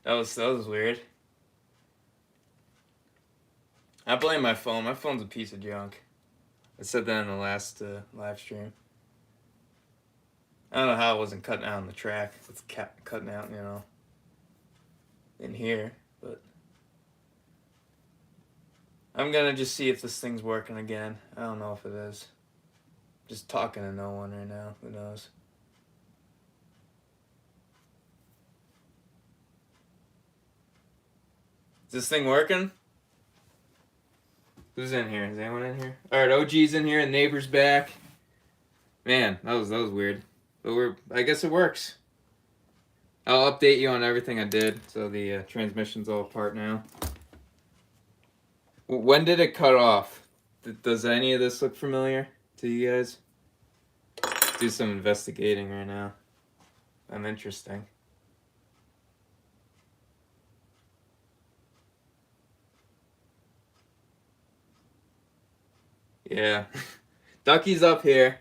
That was weird. I blame my phone. My phone's a piece of junk. I said that in the last live stream. I don't know how it wasn't cutting out on the track. It's cutting out, in here. But I'm gonna just see if this thing's working again. I don't know if it is. Just talking to no one right now. Who knows? Is this thing working? Who's in here? Is anyone in here? All right, OG's in here and neighbor's back. Man, that was weird. But I guess it works. I'll update you on everything I did. So the transmission's all apart now. When did it cut off? Does any of this look familiar to you guys? Do some investigating right now. I'm interesting. Yeah, Ducky's up here.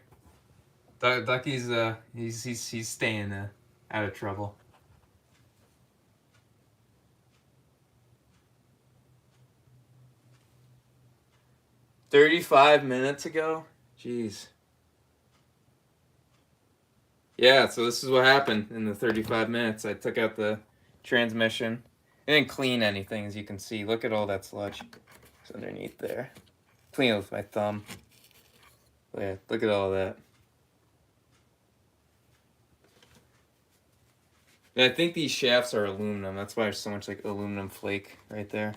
Ducky's he's staying out of trouble. 35 minutes ago? Jeez. Yeah, so this is what happened in the 35 minutes. I took out the transmission. I didn't clean anything, as you can see. Look at all that sludge. It's underneath there. Clean it with my thumb. Yeah, look at all that. And I think these shafts are aluminum. That's why there's so much like aluminum flake right there.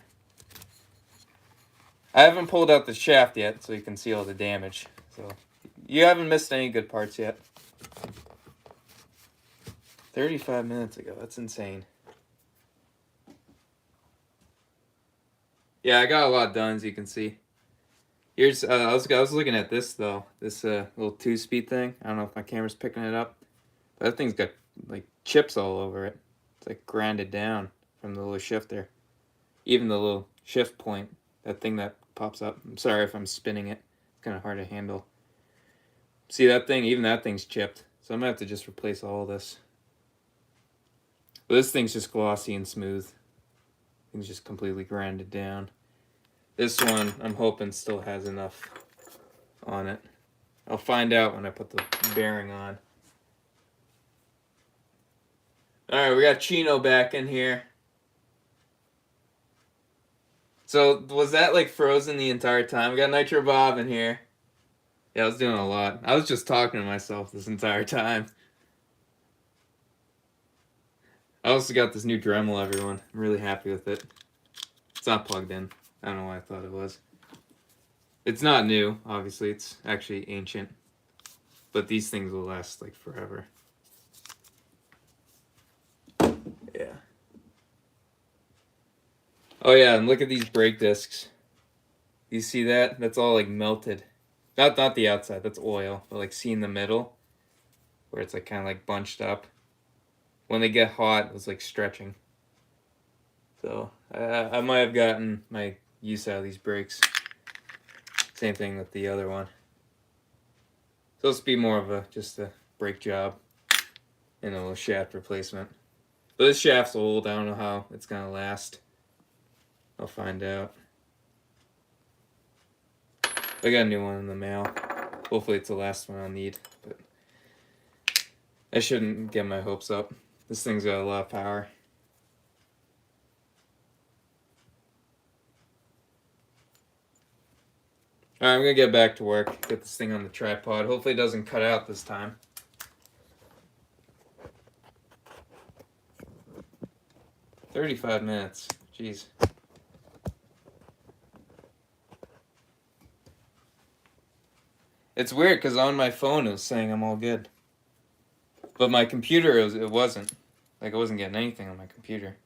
I haven't pulled out the shaft yet, so you can see all the damage. So you haven't missed any good parts yet. 35 minutes ago. That's insane. Yeah, I got a lot done, as you can see. Here's I was looking at this though. This little 2-speed thing. I don't know if my camera's picking it up. But that thing's got like chips all over it. It's like grinded down from the little shifter. Even the little shift point, that thing that pops up. I'm sorry if I'm spinning it. It's kind of hard to handle. See that thing? Even that thing's chipped. So I'm gonna have to just replace all of this. But this thing's just glossy and smooth. Thing's just completely grinded down. This one, I'm hoping, still has enough on it. I'll find out when I put the bearing on. Alright, we got Chino back in here. So, was that like frozen the entire time? We got Nitro Bob in here. Yeah, I was doing a lot. I was just talking to myself this entire time. I also got this new Dremel, everyone. I'm really happy with it. It's not plugged in. I don't know why I thought it was. It's not new, obviously. It's actually ancient. But these things will last like forever. Yeah. Oh yeah, and look at these brake discs. You see that? That's all like melted. Not the outside, that's oil. But like see in the middle, where it's like kind of like bunched up. When they get hot, it's like stretching. So I might have gotten my use out of these brakes. Same thing with the other one. So this will be more of just a brake job and a little shaft replacement. But this shaft's old. I don't know how it's gonna last. I'll find out. I got a new one in the mail. Hopefully it's the last one I'll need. But I shouldn't get my hopes up. This thing's got a lot of power. Alright, I'm gonna get back to work. Get this thing on the tripod. Hopefully it doesn't cut out this time. 35 minutes. Jeez. It's weird because on my phone it was saying I'm all good. But my computer, it wasn't. Like I wasn't getting anything on my computer.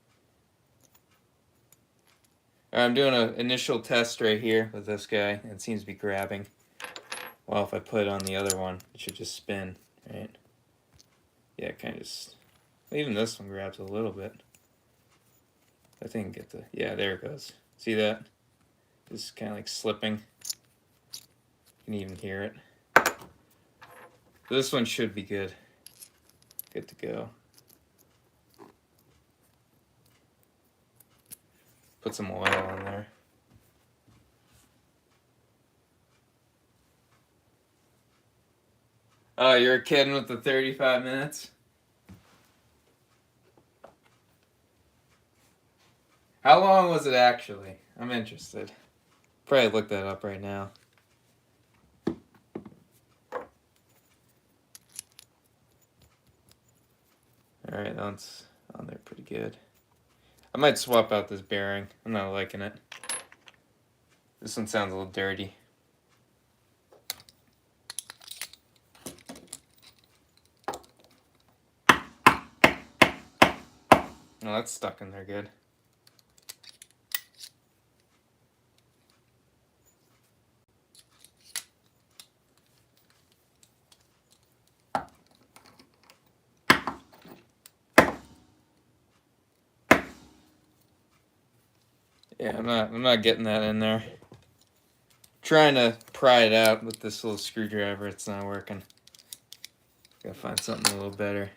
I'm doing an initial test right here with this guy. It seems to be grabbing. Well, if I put it on the other one, it should just spin, right? Yeah, kind of just... Even this one grabs a little bit. I think get the... Yeah, there it goes. See that? Just kind of like slipping. You can even hear it. This one should be good. Good to go. Put some oil in there. Oh, you're kidding with the 35 minutes? How long was it actually? I'm interested. Probably look that up right now. Alright, that's on there pretty good. I might swap out this bearing. I'm not liking it. This one sounds a little dirty. No, that's stuck in there good. Yeah, I'm not getting that in there. Trying to pry it out with this little screwdriver, it's not working. Gotta find something a little better.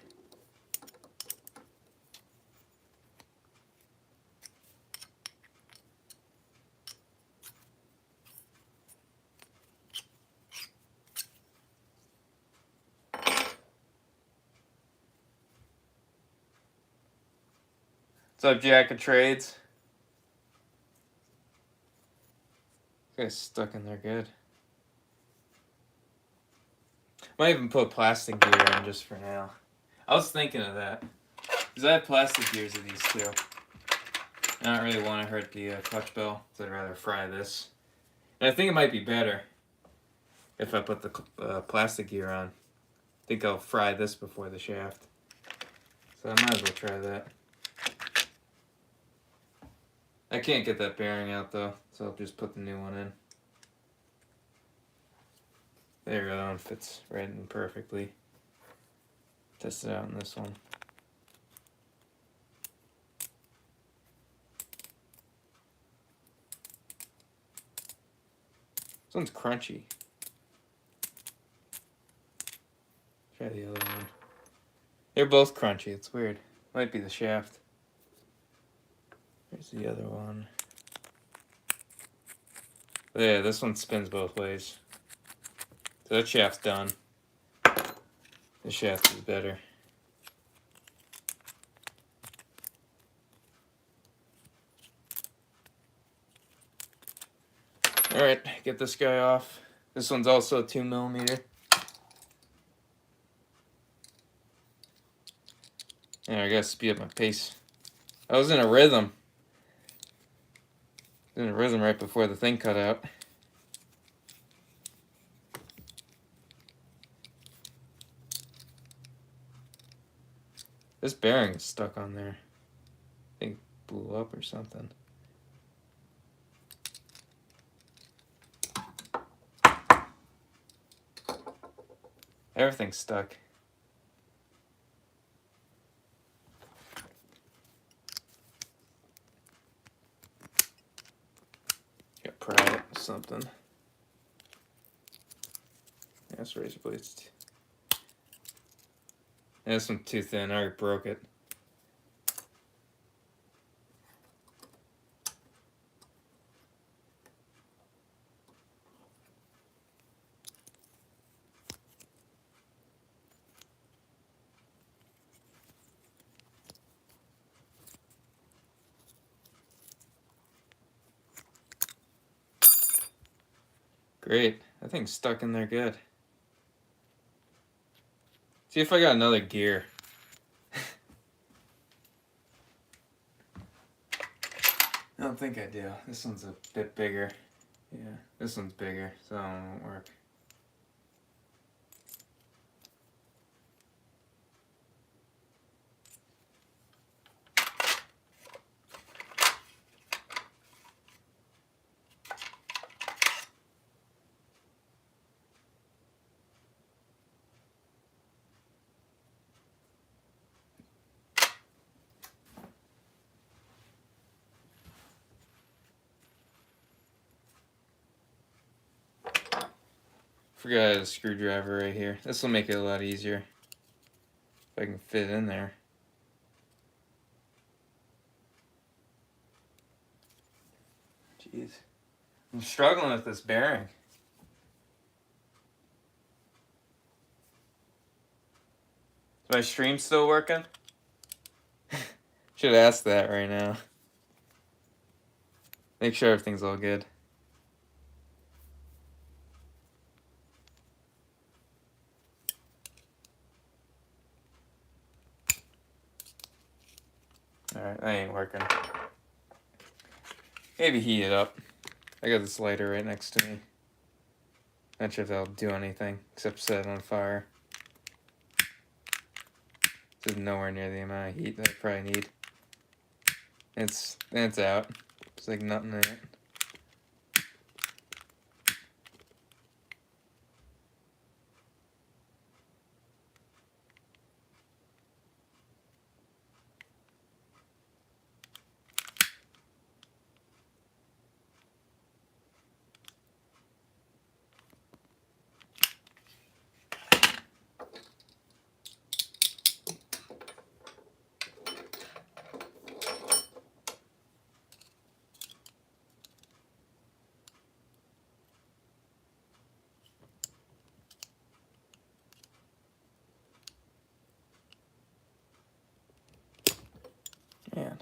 What's up, Jack of Trades? This guy's stuck in there good. Might even put plastic gear in just for now. I was thinking of that. Because I have plastic gears of these too. I don't really want to hurt the clutch bell, so I'd rather fry this. And I think it might be better if I put the plastic gear on. I think I'll fry this before the shaft. So I might as well try that. I can't get that bearing out though, so I'll just put the new one in. There we go, that one fits right in perfectly. Test it out in this one. This one's crunchy. Try the other one. They're both crunchy, it's weird. Might be the shaft. Here's the other one. But yeah, this one spins both ways. So that shaft's done. The shaft is better. Alright, get this guy off. This one's also 2mm. Yeah, I gotta speed up my pace. I was in a rhythm. In a rhythm right before the thing cut out. This bearing is stuck on there. I think it blew up or something. Everything's stuck. Gotta pry it or something. That's razor blades. Yeah, this one's too thin. I already broke it. Great. That thing's stuck in there good. See if I got another gear. I don't think I do. This one's a bit bigger. Yeah, this one's bigger, so that one won't work. Forgot I had a screwdriver right here. This will make it a lot easier. If I can fit in there. Jeez. I'm struggling with this bearing. Is my stream still working? Should ask that right now. Make sure everything's all good. Alright, that ain't working. Maybe heat it up. I got this lighter right next to me. Not sure if that'll do anything except set it on fire. This is nowhere near the amount of heat that I probably need. It's out. It's like nothing in it. Man.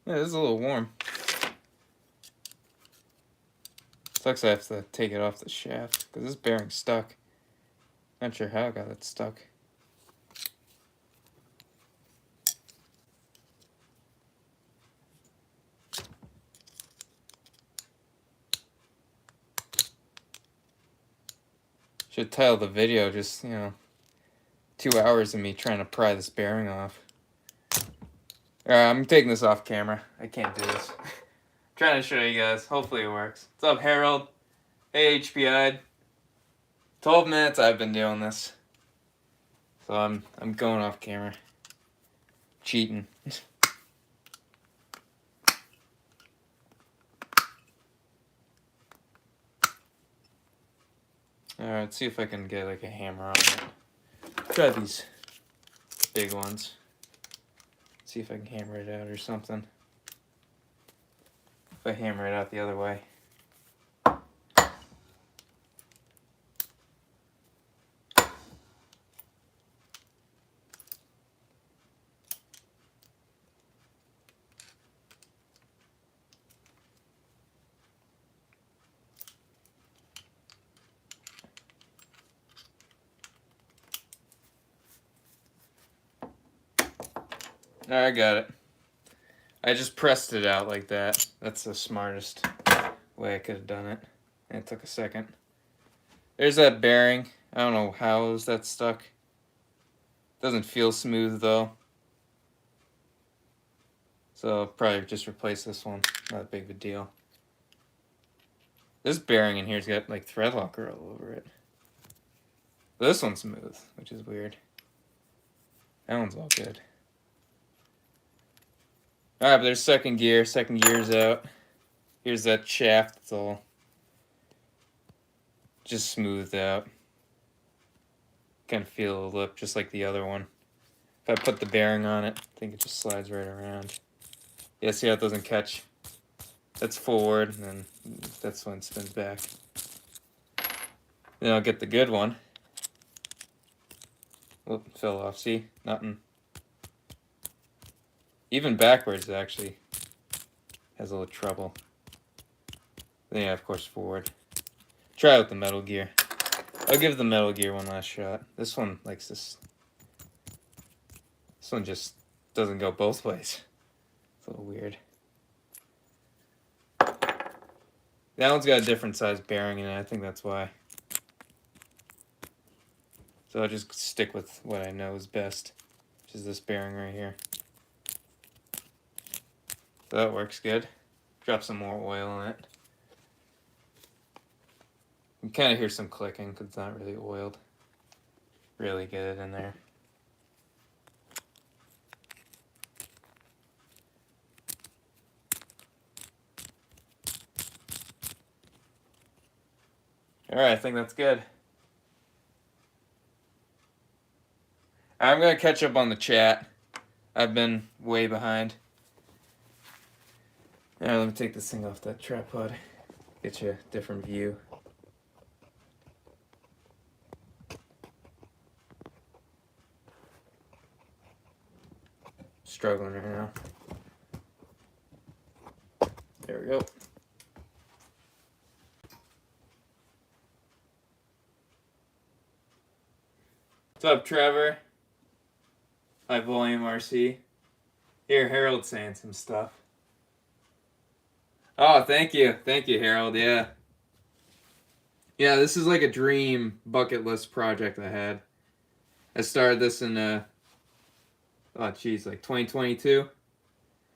Yeah, this is a little warm. Sucks I have to take it off the shaft because this bearing's stuck. Not sure how I got it stuck. Should title the video just, 2 hours of me trying to pry this bearing off. Alright, I'm taking this off camera. I can't do this. Trying to show you guys. Hopefully it works. What's up, Harold? Hey, HPI. 12 minutes I've been doing this. So I'm going off camera. Cheating. Alright, let's see if I can get like a hammer on it. Try these big ones. See if I can hammer it out or something. If I hammer it out the other way. I got it. I just pressed it out like that. That's the smartest way I could have done it. And it took a second. There's that bearing. I don't know how is that stuck. Doesn't feel smooth though. So I'll probably just replace this one. Not a big of a deal. This bearing in here's got like thread locker all over it. But this one's smooth, which is weird. That one's all good. Alright, but there's second gear. Second gear's out. Here's that shaft. It's all just smoothed out. Kind of feel the lip just like the other one. If I put the bearing on it, I think it just slides right around. Yeah, see how it doesn't catch? That's forward, and then that's when it spins back. Then I'll get the good one. Whoop, fell off. See? Nothing. Even backwards, it actually has a little trouble. Then, yeah, of course, forward. Try with the Metal Gear. I'll give the Metal Gear one last shot. This one likes this. This one just doesn't go both ways. It's a little weird. That one's got a different size bearing in it. I think that's why. So I'll just stick with what I know is best, which is this bearing right here. So that works good. Drop some more oil in it. You can kind of hear some clicking because it's not really oiled. Really get it in there. Alright, I think that's good. I'm going to catch up on the chat. I've been way behind. Alright, let me take this thing off that tripod. Get you a different view. Struggling right now. There we go. What's up, Trevor? High Volume RC. Here, Harold saying some stuff. Oh, thank you. Thank you, Harold. Yeah. Yeah, this is like a dream bucket list project I had. I started this in, like 2022.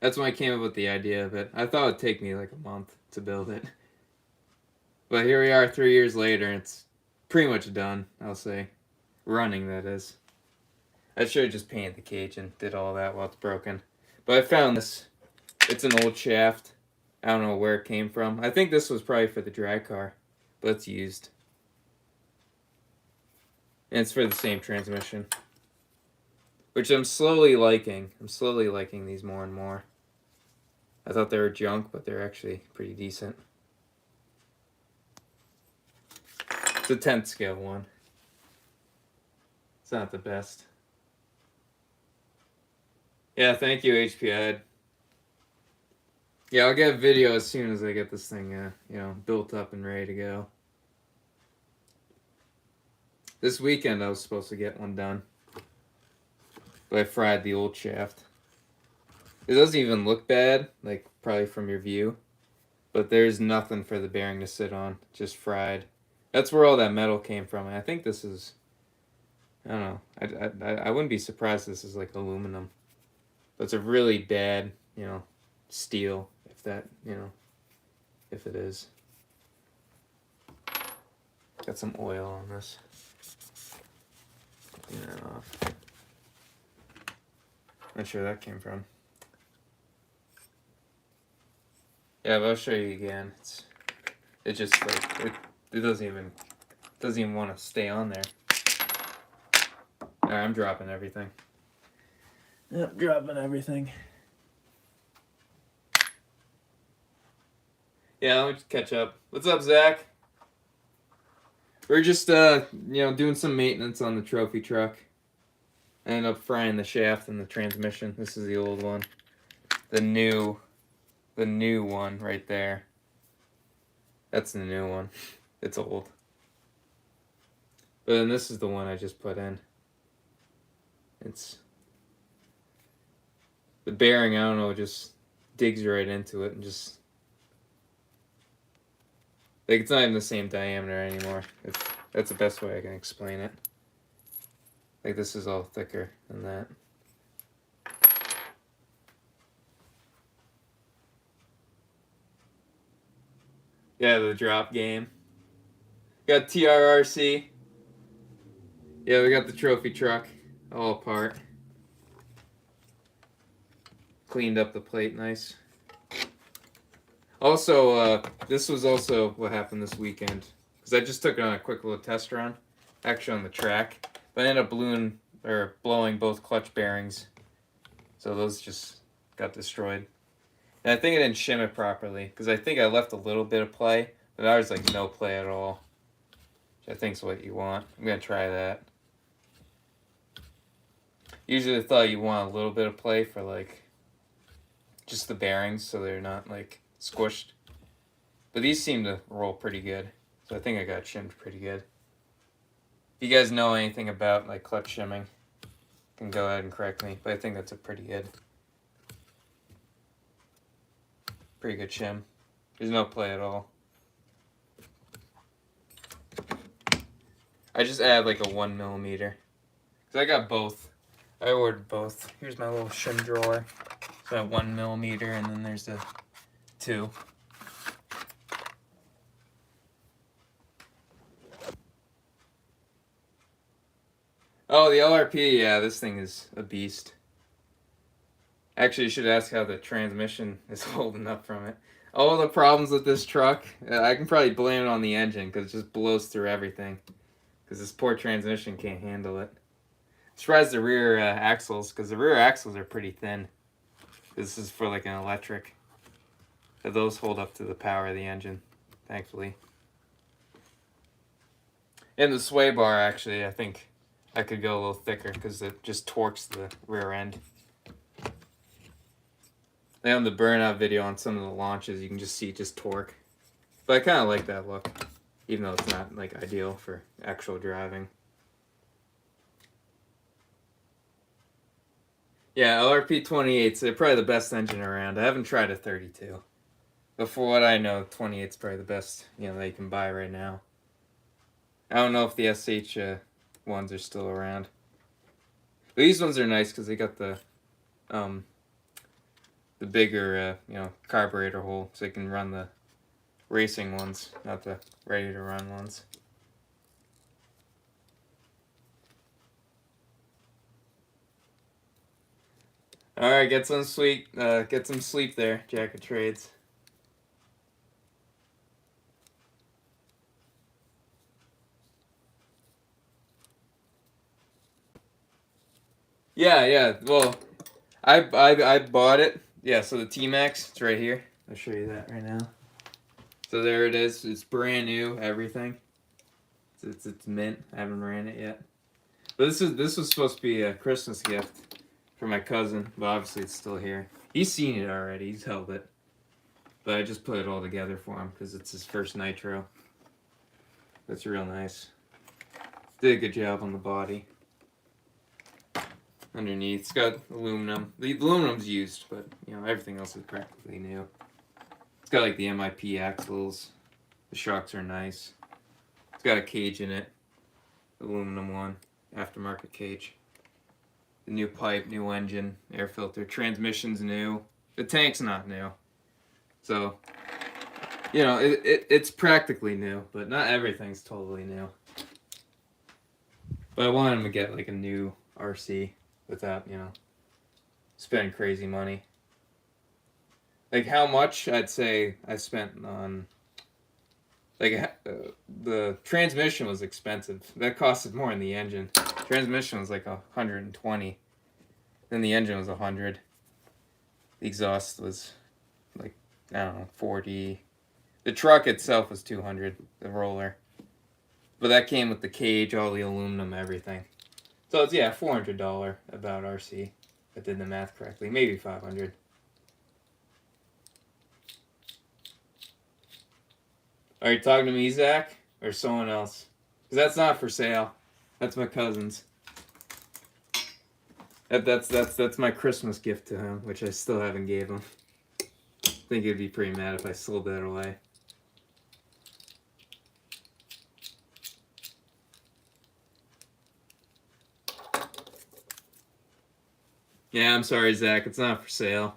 That's when I came up with the idea of it. I thought it would take me like a month to build it. But here we are 3 years later, and it's pretty much done, I'll say. Running, that is. I should have just painted the cage and did all that while it's broken. But I found this. It's an old shaft. I don't know where it came from. I think this was probably for the drag car, but it's used. And it's for the same transmission, which I'm slowly liking. I'm slowly liking these more and more. I thought they were junk, but they're actually pretty decent. It's a 10th scale one. It's not the best. Yeah, thank you, HPI. Yeah, I'll get a video as soon as I get this thing, built up and ready to go. This weekend I was supposed to get one done, but I fried the old shaft. It doesn't even look bad, like probably from your view, but there's nothing for the bearing to sit on, just fried. That's where all that metal came from, and I think this is, I don't know, I wouldn't be surprised if this is like aluminum, but it's a really bad, steel, if that, if it is. Got some oil on this. Clean that off. Not sure where that came from. Yeah, but I'll show you again. It just like it doesn't even want to stay on there. Alright, I'm dropping everything. Yep, dropping everything. Yeah, let me just catch up. What's up, Zach? We're just doing some maintenance on the trophy truck. I ended up frying the shaft and the transmission. This is the old one. The new one right there. That's the new one. It's old. But then this is the one I just put in. It's the bearing, I don't know, just digs right into it and just like it's not even the same diameter anymore. That's the best way I can explain it. Like this is all thicker than that. Yeah, the drop game. Got TRRC. Yeah, we got the trophy truck all apart. Cleaned up the plate nice. Also, this was also what happened this weekend. Because I just took it on a quick little test run. Actually on the track. But I ended up blowing both clutch bearings. So those just got destroyed. And I think I didn't shim it properly. Because I think I left a little bit of play. But now there's like no play at all. Which I think is what you want. I'm going to try that. Usually I thought you want a little bit of play for like just the bearings so they're not like squished. But these seem to roll pretty good. So I think I got shimmed pretty good. If you guys know anything about like clutch shimming, you can go ahead and correct me. But I think that's a pretty good shim. There's no play at all. I just add like a 1mm. Because I got both. I ordered both. Here's my little shim drawer. So I have 1mm and then there's the 2. Oh, the LRP, yeah, this thing is a beast. Actually, you should ask how the transmission is holding up from it. All the problems with this truck, I can probably blame it on the engine because it just blows through everything. Because this poor transmission can't handle it. Surprised the rear axles, because the rear axles are pretty thin. This is for like an electric. Those hold up to the power of the engine, thankfully. And the sway bar, actually, I think I could go a little thicker because it just torques the rear end. Like on the burnout video on some of the launches, you can just see it just torque. But I kind of like that look, even though it's not like ideal for actual driving. Yeah, LRP 28s, they're probably the best engine around. I haven't tried a 32. But for what I know, 28's probably the best, that you can buy right now. I don't know if the SH ones are still around. But these ones are nice because they got the bigger, carburetor hole, so you can run the racing ones, not the ready-to-run ones. All right, get some sleep there, Jack of Trades. Yeah. Well, I bought it. Yeah, so the T-Max, it's right here. I'll show you that right now. So there it is. It's brand new, everything. It's mint. I haven't ran it yet. But this was supposed to be a Christmas gift for my cousin, but obviously it's still here. He's seen it already. He's held it. But I just put it all together for him because it's his first nitro. That's real nice. Did a good job on the body. Underneath, it's got aluminum. The aluminum's used, but everything else is practically new. It's got like the MIP axles. The shocks are nice. It's got a cage in it, aluminum one, aftermarket cage. The new pipe, new engine, air filter, transmission's new. The tank's not new, so it's practically new, but not everything's totally new. But I wanted him to get like a new RC without spending crazy money. Like how much I'd say I spent on. Like the transmission was expensive. That costed more than the engine. Transmission was like $120. Then the engine was $100. The exhaust was like, I don't know, $40. The truck itself was $200. The roller, but that came with the cage, all the aluminum, everything. So it's $400 about RC. If I did the math correctly, maybe $500. Are you talking to me, Zach, or someone else? Because that's not for sale. That's my cousin's. That's my Christmas gift to him, which I still haven't gave him. I think he'd be pretty mad if I sold that away. Yeah, I'm sorry, Zach. It's not for sale.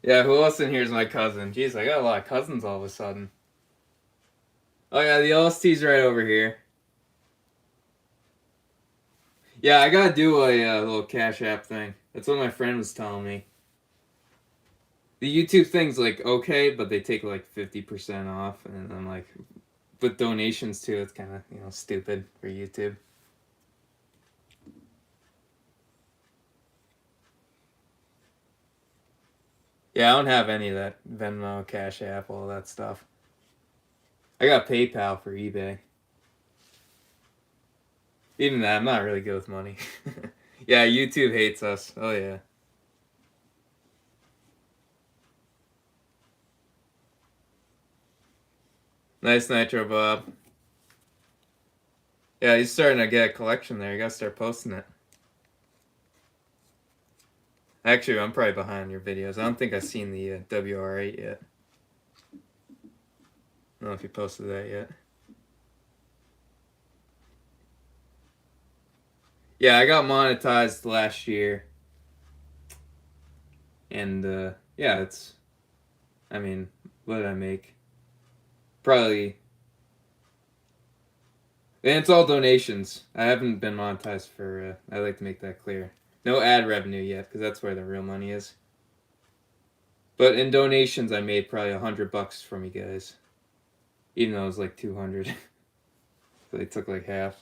Yeah, who else in here is my cousin? Jeez, I got a lot of cousins all of a sudden. Oh yeah, the LST's right over here. Yeah, I gotta do a little Cash App thing. That's what my friend was telling me. The YouTube thing's like okay, but they take like 50% off, and I'm like, with donations too, it's kind of stupid for YouTube. Yeah, I don't have any of that Venmo, Cash App, all that stuff. I got PayPal for eBay. Even that, I'm not really good with money. Yeah, YouTube hates us. Oh yeah. Nice Nitro Bob. Yeah, he's starting to get a collection there. You gotta start posting it. Actually, I'm probably behind your videos. I don't think I've seen the WR8 yet. I don't know if you posted that yet. Yeah, I got monetized last year. And, yeah, I mean, what did I make? Probably, and it's all donations. I haven't been monetized for, I like to make that clear. No ad revenue yet, because that's where the real money is. But in donations, I made probably $100 from you guys, even though it was like 200. So they took like half.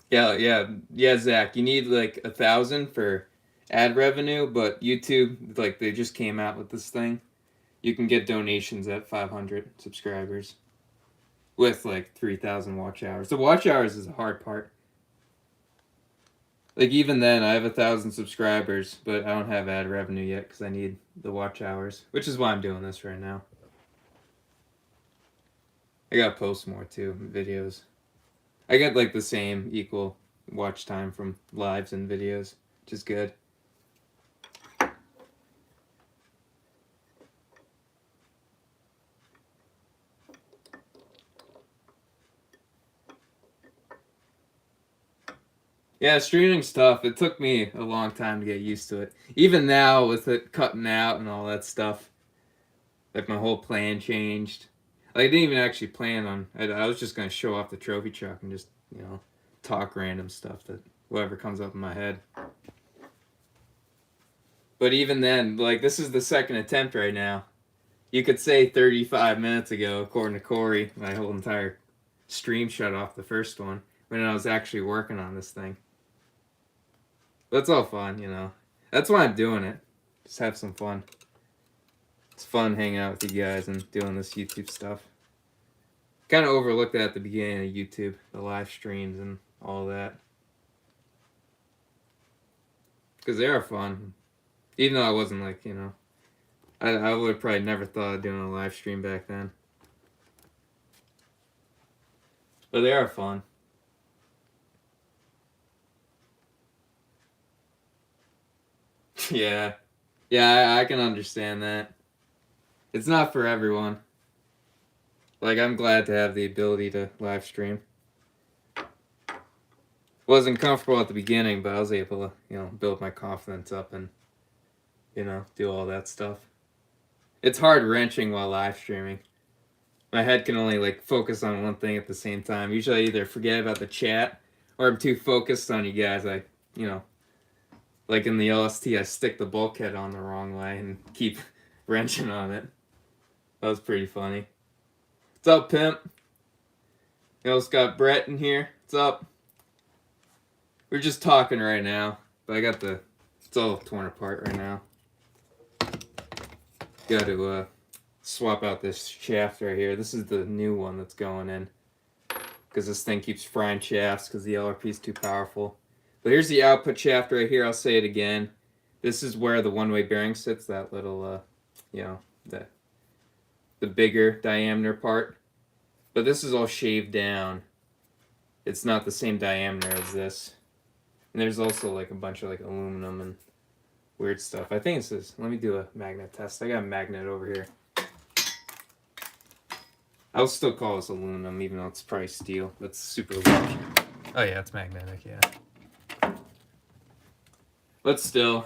Yeah, Zach. You need like 1,000 for ad revenue, but YouTube, like, they just came out with this thing. You can get donations at 500 subscribers with like 3,000 watch hours. The watch hours is the hard part. Like, even then, I have 1,000 subscribers, but I don't have ad revenue yet because I need the watch hours, which is why I'm doing this right now. I gotta post more too, videos. I get like the same equal watch time from lives and videos, which is good. Yeah, streaming's tough. It took me a long time to get used to it. Even now, with it cutting out and all that stuff, like my whole plan changed. Like, I didn't even actually plan on. I was just gonna show off the trophy truck and just talk random stuff that whatever comes up in my head. But even then, like, this is the second attempt right now. You could say 35 minutes ago, according to Corey, my whole entire stream shut off the first one when I was actually working on this thing. But it's all fun. That's why I'm doing it. Just have some fun. It's fun hanging out with you guys and doing this YouTube stuff. Kind of overlooked that at the beginning of YouTube, the live streams and all that. Because they are fun. Even though I wasn't like, I would have probably never thought of doing a live stream back then. But they are fun. Yeah. Yeah, I can understand that. It's not for everyone. Like, I'm glad to have the ability to live stream. Wasn't comfortable at the beginning, but I was able to, build my confidence up and, do all that stuff. It's hard wrenching while live streaming. My head can only, like, focus on one thing at the same time. Usually I either forget about the chat or I'm too focused on you guys. Like in the LST, I stick the bulkhead on the wrong way and keep wrenching on it. That was pretty funny. What's up, pimp? It's got Brett in here. What's up? We're just talking right now, but it's all torn apart right now. Got to swap out this shaft right here. This is the new one that's going in because this thing keeps frying shafts because the LRP is too powerful. But here's the output shaft right here. I'll say it again. This is where the one-way bearing sits, that little, the bigger diameter part. But this is all shaved down. It's not the same diameter as this. And there's also like a bunch of like aluminum and weird stuff. I think it says, let me do a magnet test. I got a magnet over here. I'll still call this aluminum even though it's probably steel. That's super weak. Oh yeah, it's magnetic, yeah. But still,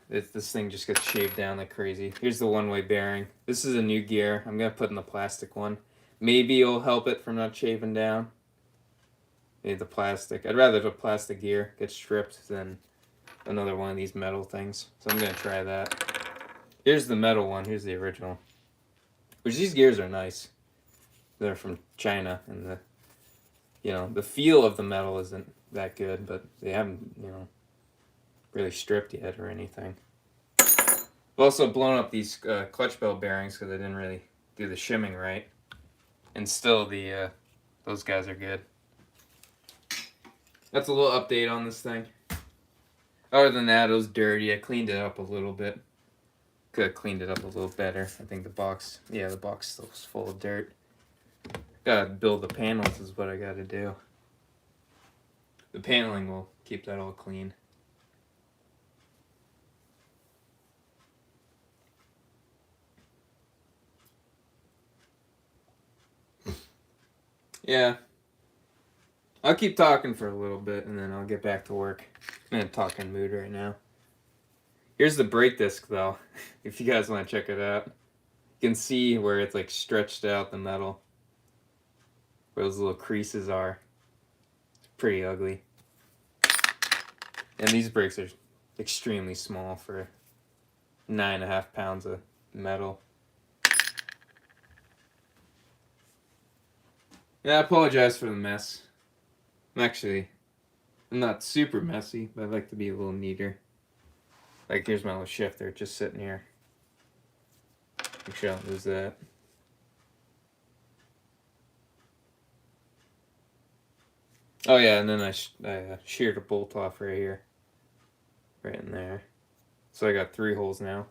this thing just gets shaved down like crazy. Here's the one-way bearing. This is a new gear. I'm going to put in the plastic one. Maybe it'll help it from not shaving down. Maybe the plastic. I'd rather the plastic gear get stripped than another one of these metal things. So I'm going to try that. Here's the metal one. Here's the original. Which these gears are nice. They're from China. And the feel of the metal isn't that good. But they haven't, really stripped yet or anything. I've also blown up these clutch bell bearings because I didn't really do the shimming right. And still those guys are good. That's a little update on this thing. Other than that, it was dirty. I cleaned it up a little bit. Could have cleaned it up a little better. I think the box still was full of dirt. Gotta build the panels is what I gotta do. The paneling will keep that all clean. Yeah. I'll keep talking for a little bit and then I'll get back to work. I'm in a talking mood right now. Here's the brake disc though, if you guys want to check it out. You can see where it's like stretched out the metal, where those little creases are. It's pretty ugly. And these brakes are extremely small for 9.5 pounds of metal. Yeah, I apologize for the mess. I'm not super messy, but I like to be a little neater. Like, here's my little shifter just sitting here. Make sure I don't lose that. Oh yeah, and then I sheared a bolt off right here. Right in there. So I got 3 holes now.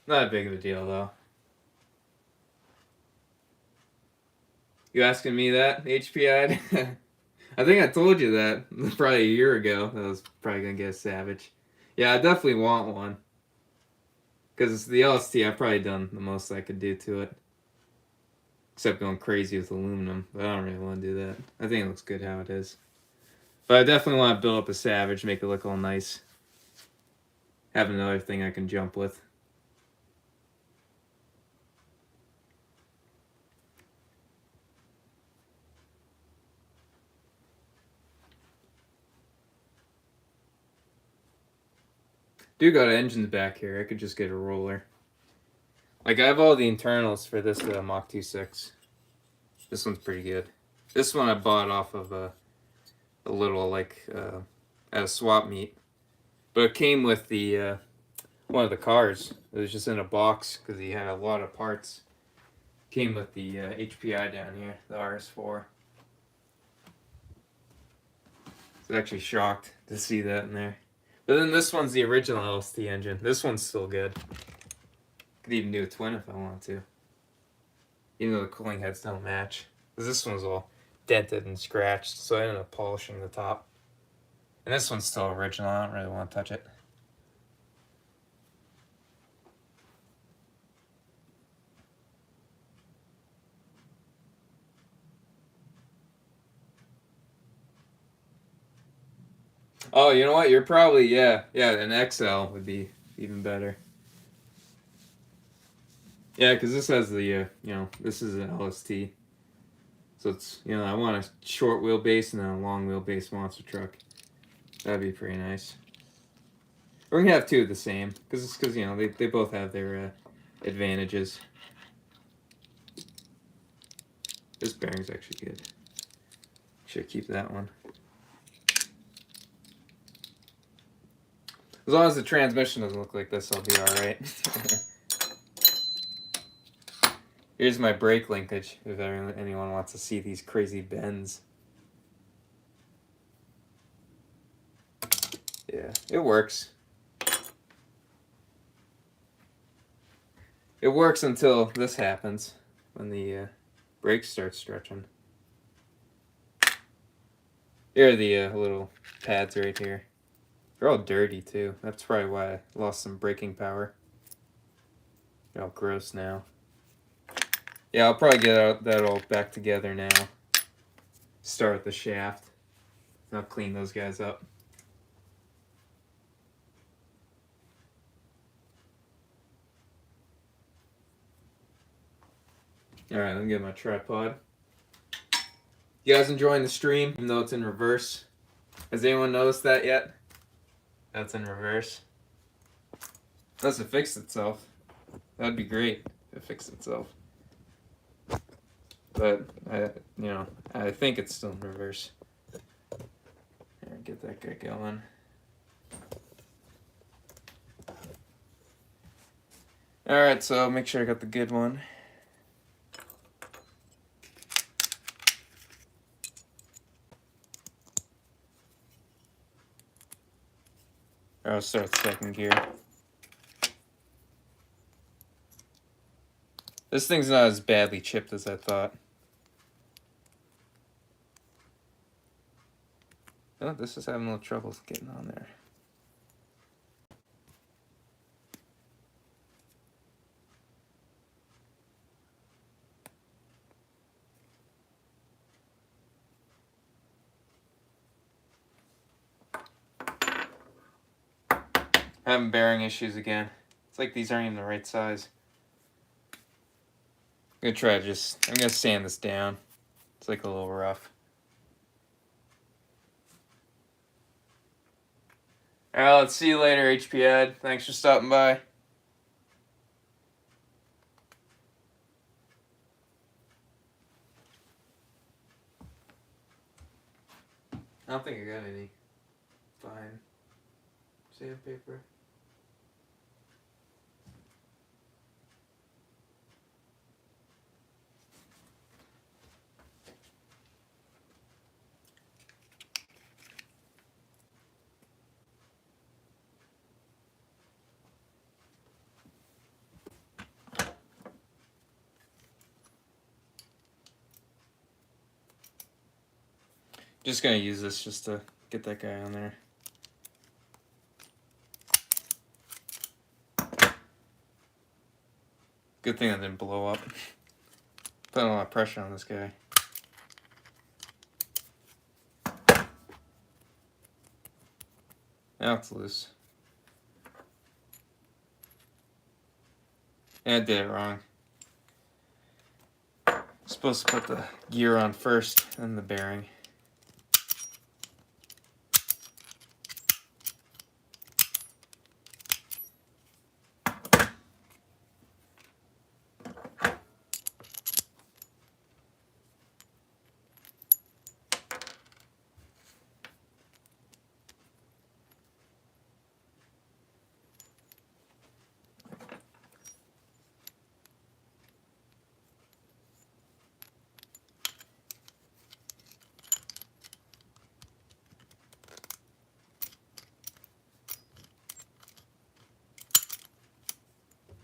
Not a big of a deal though. You asking me that, HPI'd? I think I told you that probably a year ago. I was probably gonna get a Savage. Yeah, I definitely want one. Because the LST, I've probably done the most I could do to it. Except going crazy with aluminum. But I don't really want to do that. I think it looks good how it is. But I definitely want to build up a Savage, make it look all nice. Have another thing I can jump with. Do got engines back here. I could just get a roller. Like, I have all the internals for this Mach 2.6. This one's pretty good. This one I bought off of a little, like, at a swap meet. But it came with the one of the cars. It was just in a box because he had a lot of parts. Came with the HPI down here, the RS4. I was actually shocked to see that in there. But then this one's the original LST engine. This one's still good. Could even do a twin if I wanted to. Even though the cooling heads don't match. Because this one's all dented and scratched, so I ended up polishing the top. And this one's still original. I don't really want to touch it. Oh, you know what? You're probably, yeah, an XL would be even better. Yeah, because this has the, this is an LST. So it's, I want a short wheelbase and then a long wheelbase monster truck. That'd be pretty nice. We're going to have 2 of the same, because they both have their advantages. This bearing's actually good. Should keep that one. As long as the transmission doesn't look like this, I'll be alright. Here's my brake linkage, if anyone wants to see these crazy bends. Yeah, it works. It works until this happens, when the brakes start stretching. Here are the little pads right here. They're all dirty too. That's probably why I lost some braking power. They're all gross now. Yeah, I'll probably get that all back together now. Start with the shaft. I'll clean those guys up. Alright, let me get my tripod. You guys enjoying the stream, even though it's in reverse? Has anyone noticed that yet? That's in reverse. Unless it fixed itself. That'd be great if it fixed itself. But, I think it's still in reverse. Here, get that guy going. Alright, so make sure I got the good one. I'll start with second gear. This thing's not as badly chipped as I thought. Oh, this is having a little trouble getting on there. Having bearing issues again. It's like these aren't even the right size. I'm gonna try I'm gonna sand this down. It's like a little rough. Alright, let's see you later, HP Ed. Thanks for stopping by. I don't think I got any fine sandpaper. Just gonna use this just to get that guy on there. Good thing I didn't blow up. Putting a lot of pressure on this guy. Now it's loose. Yeah, I did it wrong. Supposed to put the gear on first, then the bearing.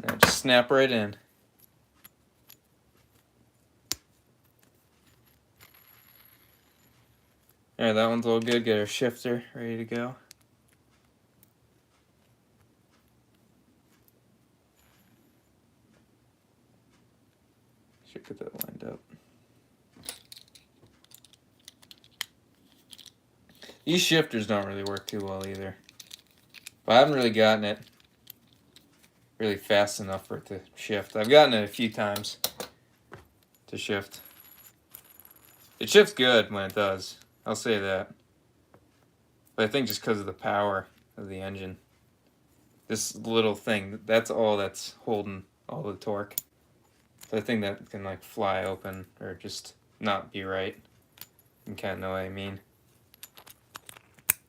And just snap right in. Alright, that one's all good. Get our shifter ready to go. Should get that lined up. These shifters don't really work too well either. But I haven't really gotten it really fast enough for it to shift. I've gotten it a few times to shift. It shifts good when it does. I'll say that. But I think just because of the power of the engine. This little thing, that's all that's holding all the torque. So I think that can like fly open or just not be right. You kind of know what I mean.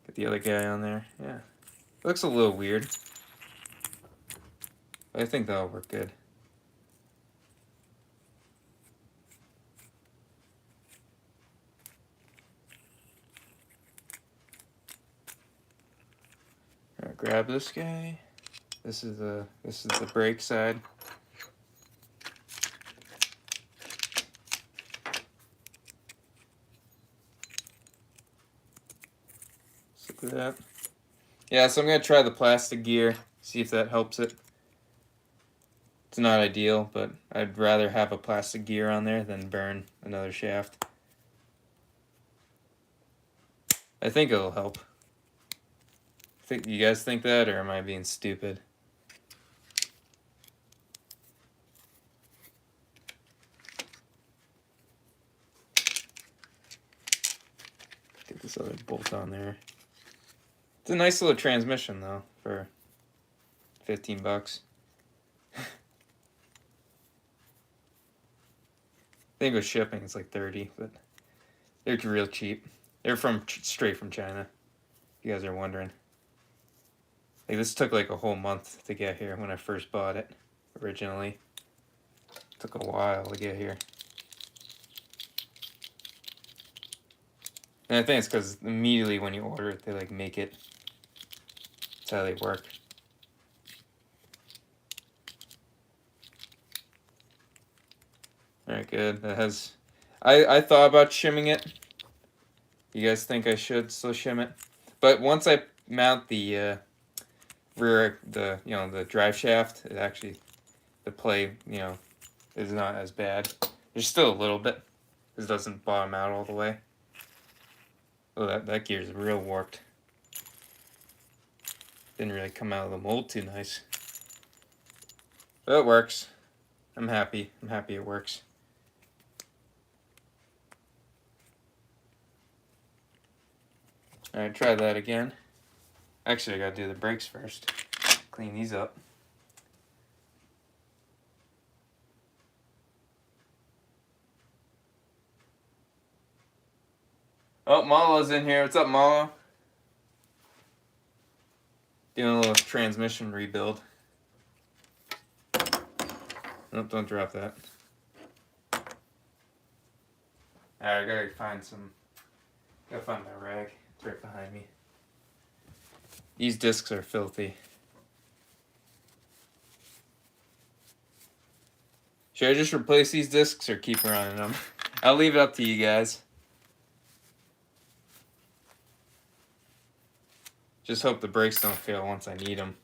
Get the other guy on there. Yeah. Looks a little weird. But I think that'll work good. Alright, grab this guy. This is the brake side. Look at that. Yeah, so I'm gonna try the plastic gear, see if that helps it. It's not ideal, but I'd rather have a plastic gear on there than burn another shaft. I think it'll help. Think you guys think that, or am I being stupid? Get this other bolt on there. It's a nice little transmission though for 15 bucks. I think with shipping it's like 30, but they're real cheap. They're straight from China. If you guys are wondering. Like this took like a whole month to get here when I first bought it originally. It took a while to get here. And I think it's because immediately when you order it, they like make it. That's how they work. Alright, good. That has. I thought about shimming it. You guys think I should still shim it? But once I mount the the drive shaft, it actually the play is not as bad. There's still a little bit. This doesn't bottom out all the way. Oh, that gear's real warped. Didn't really come out of the mold too nice. But it works. I'm happy. I'm happy it works. Alright, try that again. Actually, I gotta do the brakes first. Clean these up. Oh, Mala's in here. What's up, Mala? Doing a little transmission rebuild. Nope, don't drop that. Alright, I gotta find my rag. It's right behind me. These discs are filthy. Should I just replace these discs or keep running them? I'll leave it up to you guys. Just hope the brakes don't fail once I need them.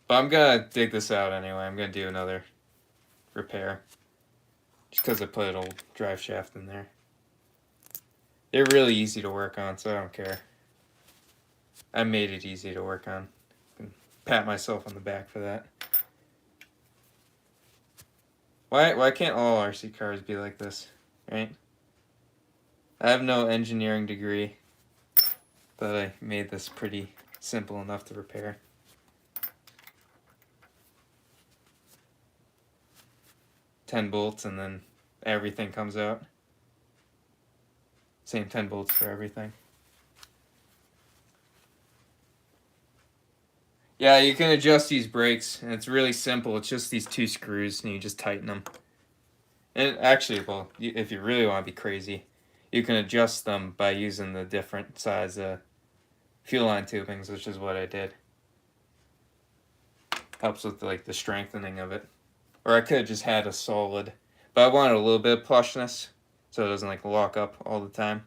But I'm gonna dig this out anyway. I'm gonna do another repair. Just because I put an old drive shaft in there. They're really easy to work on, so I don't care. I made it easy to work on. I can pat myself on the back for that. Why can't all RC cars be like this, right? I have no engineering degree, but I made this pretty simple enough to repair. $10 bolts and then everything comes out. Same 10 bolts for everything. Yeah, you can adjust these brakes, and it's really simple. It's just these 2 screws, and you just tighten them. And actually, well, if you really want to be crazy, you can adjust them by using the different size fuel line tubings, which is what I did. Helps with like the strengthening of it. Or I could have just had a solid, but I wanted a little bit of plushness, so it doesn't like lock up all the time.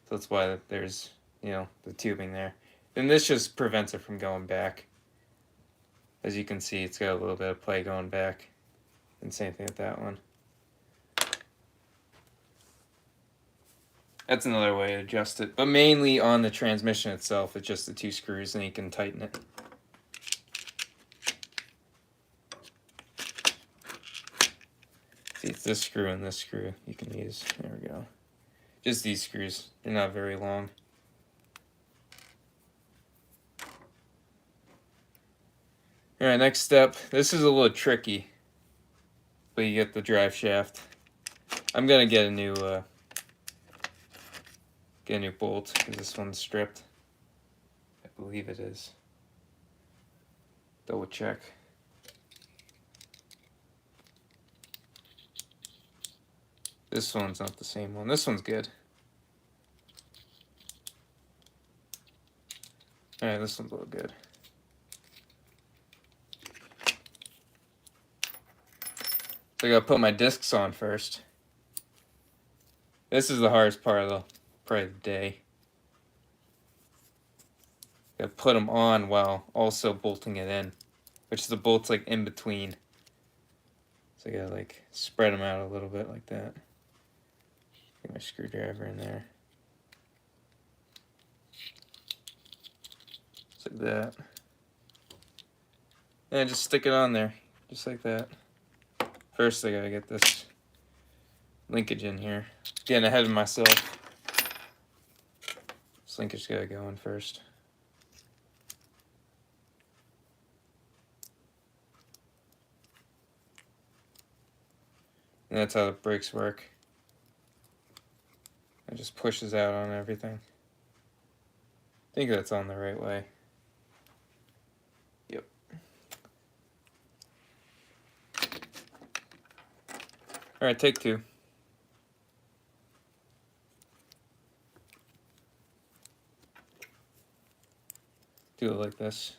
So that's why there's, the tubing there. And this just prevents it from going back. As you can see, it's got a little bit of play going back. And same thing with that one. That's another way to adjust it. But mainly on the transmission itself, it's just the 2 screws and you can tighten it. See, it's this screw and this screw you can use. There we go. Just these screws. They're not very long. Alright, next step. This is a little tricky, but you get the drive shaft. I'm gonna get a new bolt because this one's stripped. I believe it is. Double check. This one's not the same one. This one's good. Alright, this one's a little good. So I gotta put my discs on first. This is the hardest part of probably the day. Gotta put them on while also bolting it in, which the bolt's like in between. So I gotta like spread them out a little bit like that. Get my screwdriver in there. Just like that. And just stick it on there, just like that. First I gotta get this linkage in here. Getting ahead of myself. This linkage gotta go in first. And that's how the brakes work. It just pushes out on everything. I think that's on the right way. Yep. Alright, take 2. Do it like this.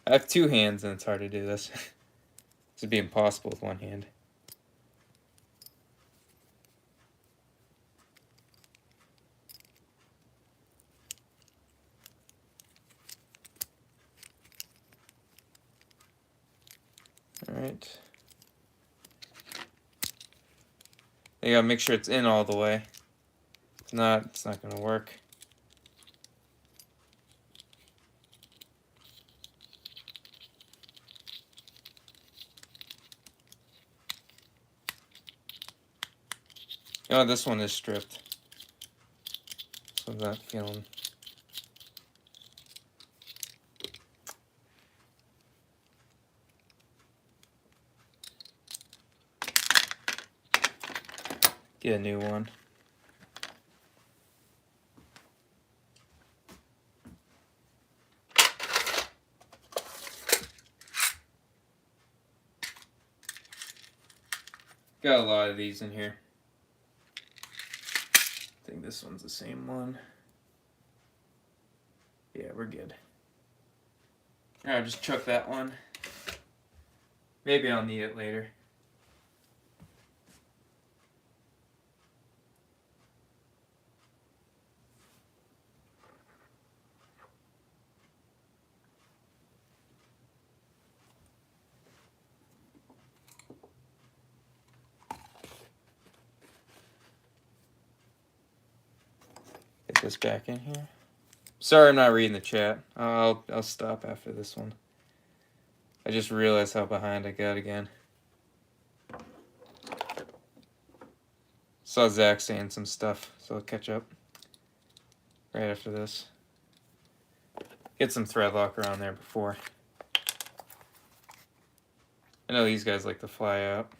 I have 2 hands and it's hard to do this. This would be impossible with 1 hand. Alright. You gotta make sure it's in all the way. If not, it's not gonna work. Oh, this one is stripped. So I'm not feeling. Get a new one. Got a lot of these in here. I think this one's the same one. Yeah, we're good. Alright, just chuck that one. Maybe I'll need it later. Get this back in here. Sorry I'm not reading the chat. I'll stop after this one. I just realized how behind I got again. Saw Zach saying some stuff, so I'll catch up right after this. Get some thread locker on there before. I know these guys like to fly out.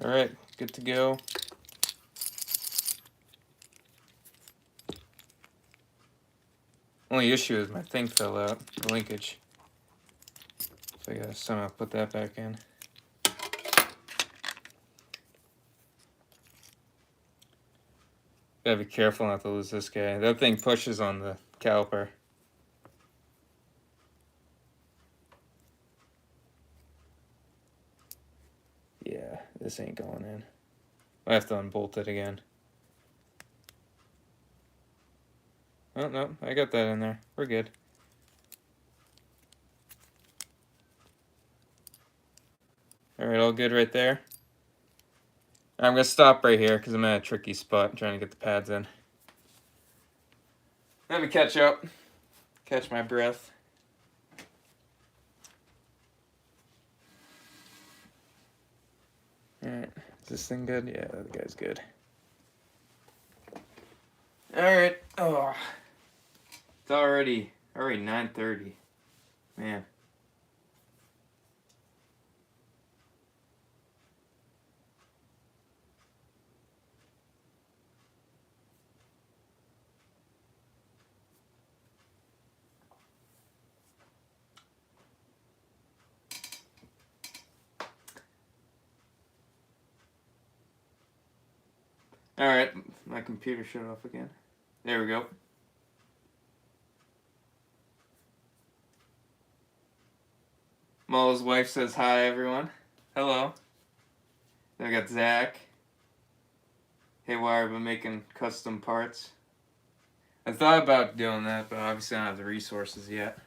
All right, good to go. Only issue is my thing fell out, the linkage. So I gotta somehow put that back in. Gotta be careful not to lose this guy. That thing pushes on the caliper. Yeah, this ain't going in. I have to unbolt it again. Oh, no, I got that in there. We're good. All right, all good right there. I'm going to stop right here because I'm at a tricky spot trying to get the pads in. Let me catch up. Catch my breath. All right, is this thing good? Yeah, the guy's good. All right. Oh, it's already 9:30. Man. All right, my computer shut off again. There we go. Mo's wife says hi, everyone. Hello. Then I got Zach. Haywire been making custom parts. I thought about doing that, but obviously I don't have the resources yet.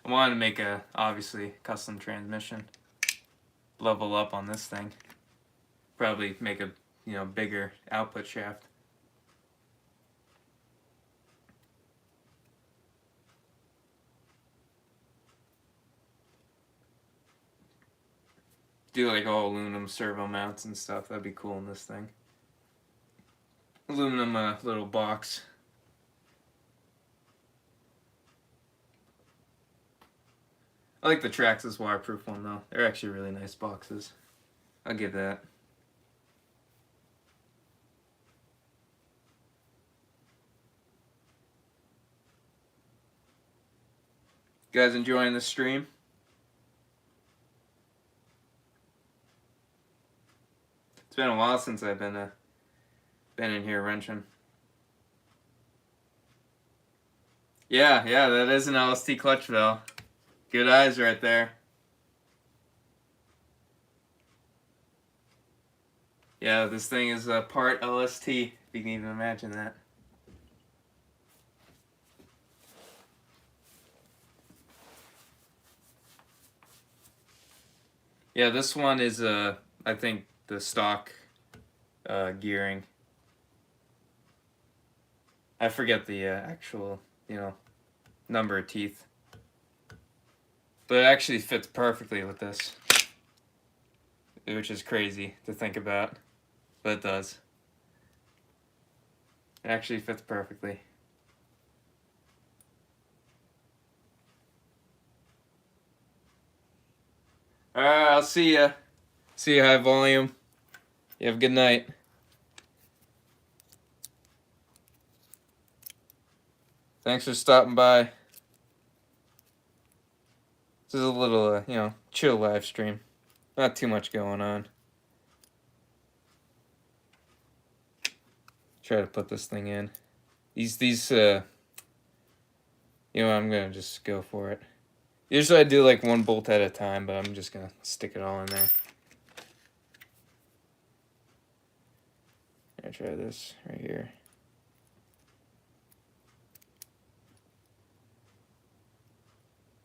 I wanted to make a, obviously, custom transmission. Level up on this thing. Probably make a, bigger output shaft. Do like all aluminum servo mounts and stuff. That'd be cool in this thing. Aluminum little box. I like the Traxxas waterproof one though. They're actually really nice boxes. I'll give that. You guys enjoying the stream? It's been a while since I've been in here wrenching. Yeah, that is an LST clutch valve. Good eyes right there. Yeah, this thing is a part LST, if you can even imagine that. Yeah, this one is I think the stock gearing. I forget the actual, number of teeth. But it actually fits perfectly with this, which is crazy to think about, but it does. It actually fits perfectly. Alright, I'll see ya. See you, high volume. You have a good night. Thanks for stopping by. This is a little, chill live stream. Not too much going on. Try to put this thing in. These, I'm gonna just go for it. Usually I do like one bolt at a time, but I'm just gonna stick it all in there. I try this right here.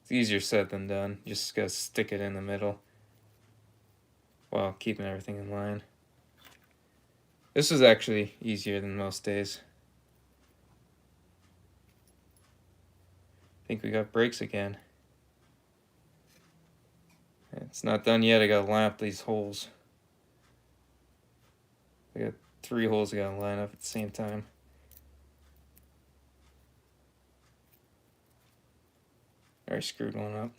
It's easier said than done. Just gotta stick it in the middle while keeping everything in line. This is actually easier than most days. I think we got brakes again. It's not done yet. I gotta line up these holes. I got 3 holes I gotta line up at the same time. I screwed one up.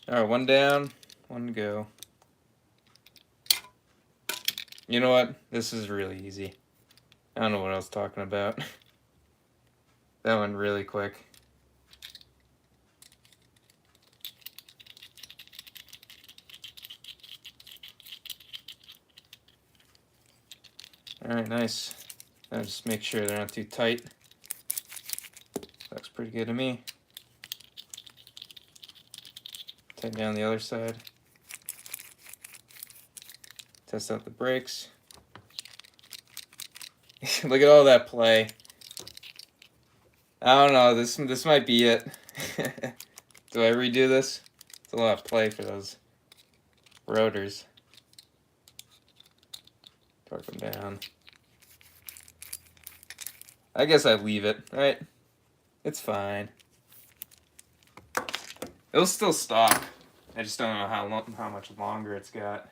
Alright, one down, one to go. You know what? This is really easy. I don't know what I was talking about. That went really quick. Alright, nice. Now just make sure they're not too tight. Looks pretty good to me. Tighten down the other side. Test out the brakes. Look at all that play. I don't know, this might be it. Do I redo this? It's a lot of play for those rotors. Torque them down. I guess I leave it, right? It's fine. It'll still stop. I just don't know how much longer it's got.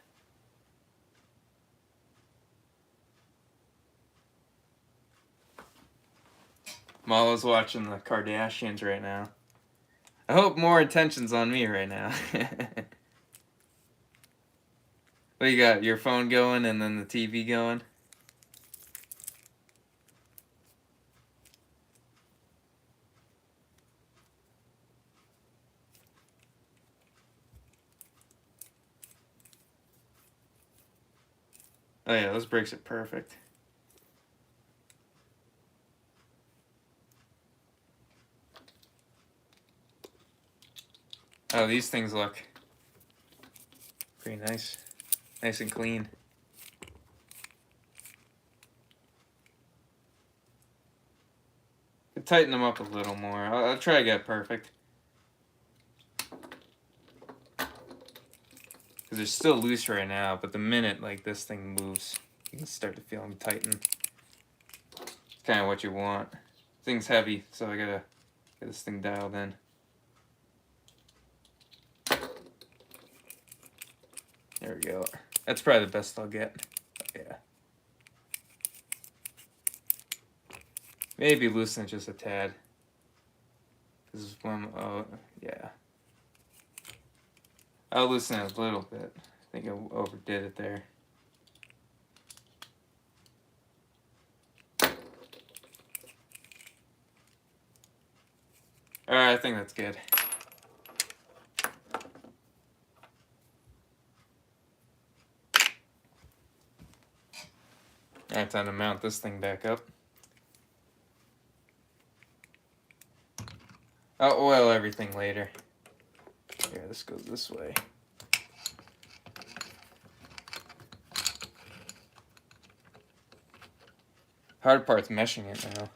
Malo's watching the Kardashians right now. I hope more attention's on me right now. What you got? Your phone going and then the TV going? Oh yeah, those brakes are perfect. Oh, these things look pretty nice. Nice and clean. Could tighten them up a little more. I'll try to get perfect. Because they're still loose right now, but the minute like this thing moves, you can start to feel them tighten. It's kind of what you want. Thing's heavy, so I gotta get this thing dialed in. There we go. That's probably the best I'll get. Yeah. Maybe loosen it just a tad. This is one, oh, yeah. I'll loosen it a little bit. I think I overdid it there. Alright, I think that's good. Alright, time to mount this thing back up. I'll oil everything later. Yeah, this goes this way. Hard part's meshing it now.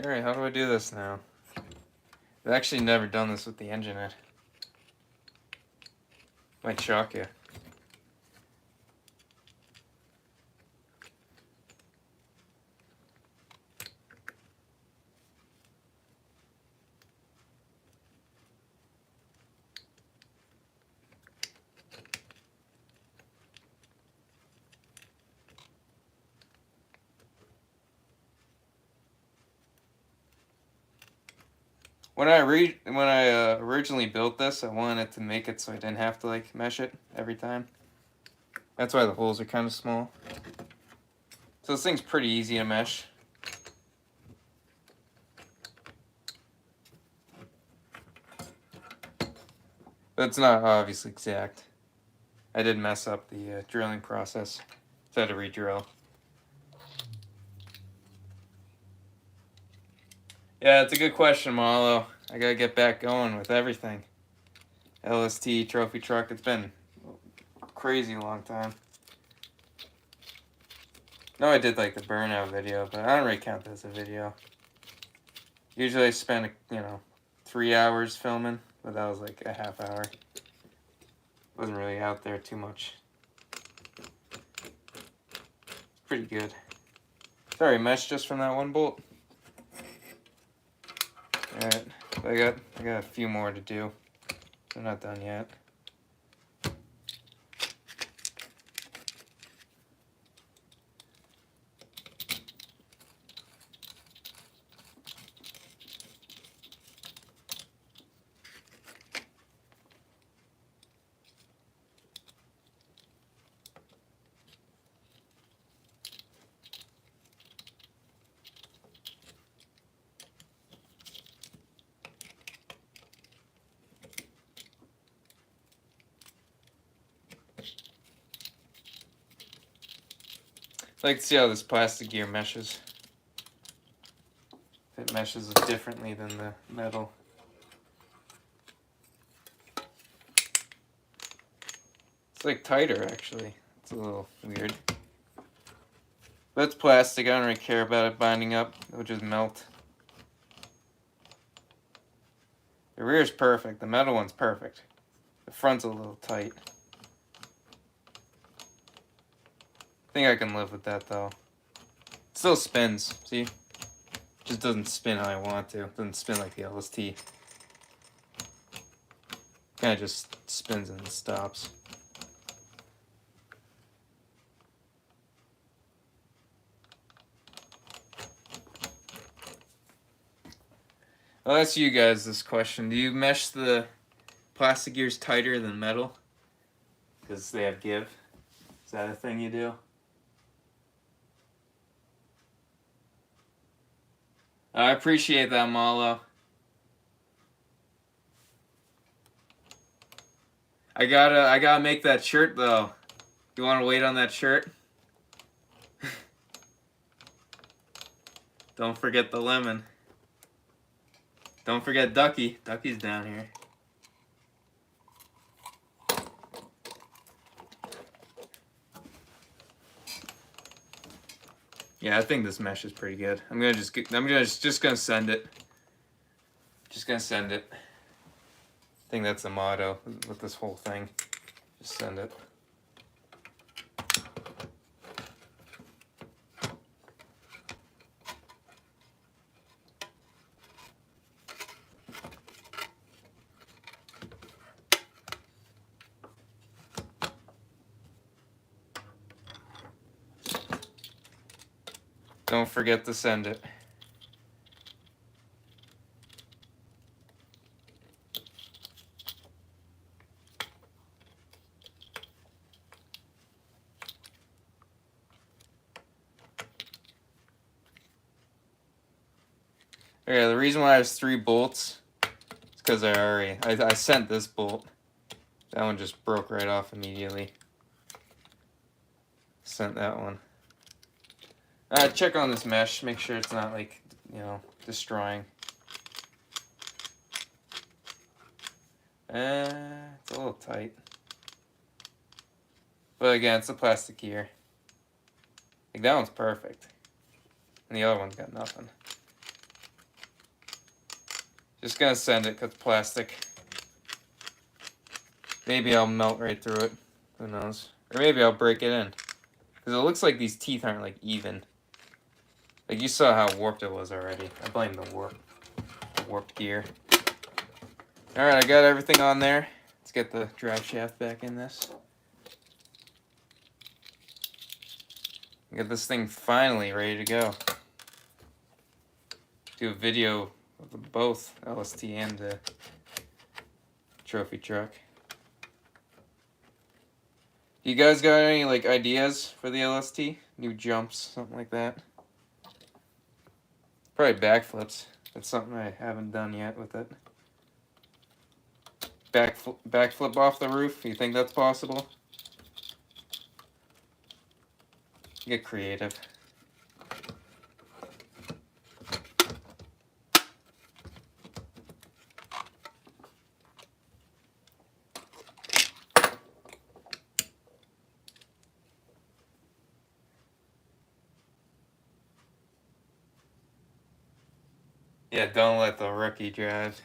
Alright, how do I do this now? I've actually never done this with the engine in. Might shock you. When I originally built this, I wanted to make it so I didn't have to like mesh it every time. That's why the holes are kind of small. So this thing's pretty easy to mesh. But it's not obviously exact. I did mess up the drilling process, so I had to re-drill. Yeah, it's a good question, Marlo. I gotta get back going with everything. LST, trophy truck, it's been a crazy long time. No, I did like the burnout video, but I don't really count that as a video. Usually I spend, 3 hours filming, but that was like a half hour. Wasn't really out there too much. Pretty good. Sorry, mesh just from that one bolt. Alright, I got a few more to do. I'm not done yet. I'd like to see how this plastic gear meshes. If it meshes differently than the metal. It's like tighter actually. It's a little weird. But it's plastic, I don't really care about it binding up. It'll just melt. The rear's perfect, the metal one's perfect. The front's a little tight. I think I can live with that though. It still spins, see? It just doesn't spin how I want to. It doesn't spin like the LST. Kind of just spins and stops. I'll ask you guys this question. Do you mesh the plastic gears tighter than metal? Because they have give? Is that a thing you do? I appreciate that, Malo. I gotta make that shirt though. You wanna wait on that shirt? Don't forget the lemon. Don't forget Ducky. Ducky's down here. Yeah, I think this mesh is pretty good. I'm just gonna send it. Just gonna send it. I think that's the motto with this whole thing. Just send it. Don't forget to send it. Okay, the reason why there's 3 bolts is because I sent this bolt. That one just broke right off immediately. Sent that one. Check on this mesh, make sure it's not like, you know, destroying. It's a little tight. But again, it's a plastic gear. Like that one's perfect. And the other one's got nothing. Just gonna send it because it's plastic. Maybe I'll melt right through it. Who knows? Or maybe I'll break it in. Because it looks like these teeth aren't like even. Like you saw how warped it was already. I blame the warped gear. Alright, I got everything on there. Let's get the drive shaft back in this. Get this thing finally ready to go. Do a video of both LST and the trophy truck. You guys got any like ideas for the LST? New jumps, something like that? Probably backflips. That's something I haven't done yet with it. Backflip off the roof. You think that's possible? Get creative. Yeah, don't let the rookie drive.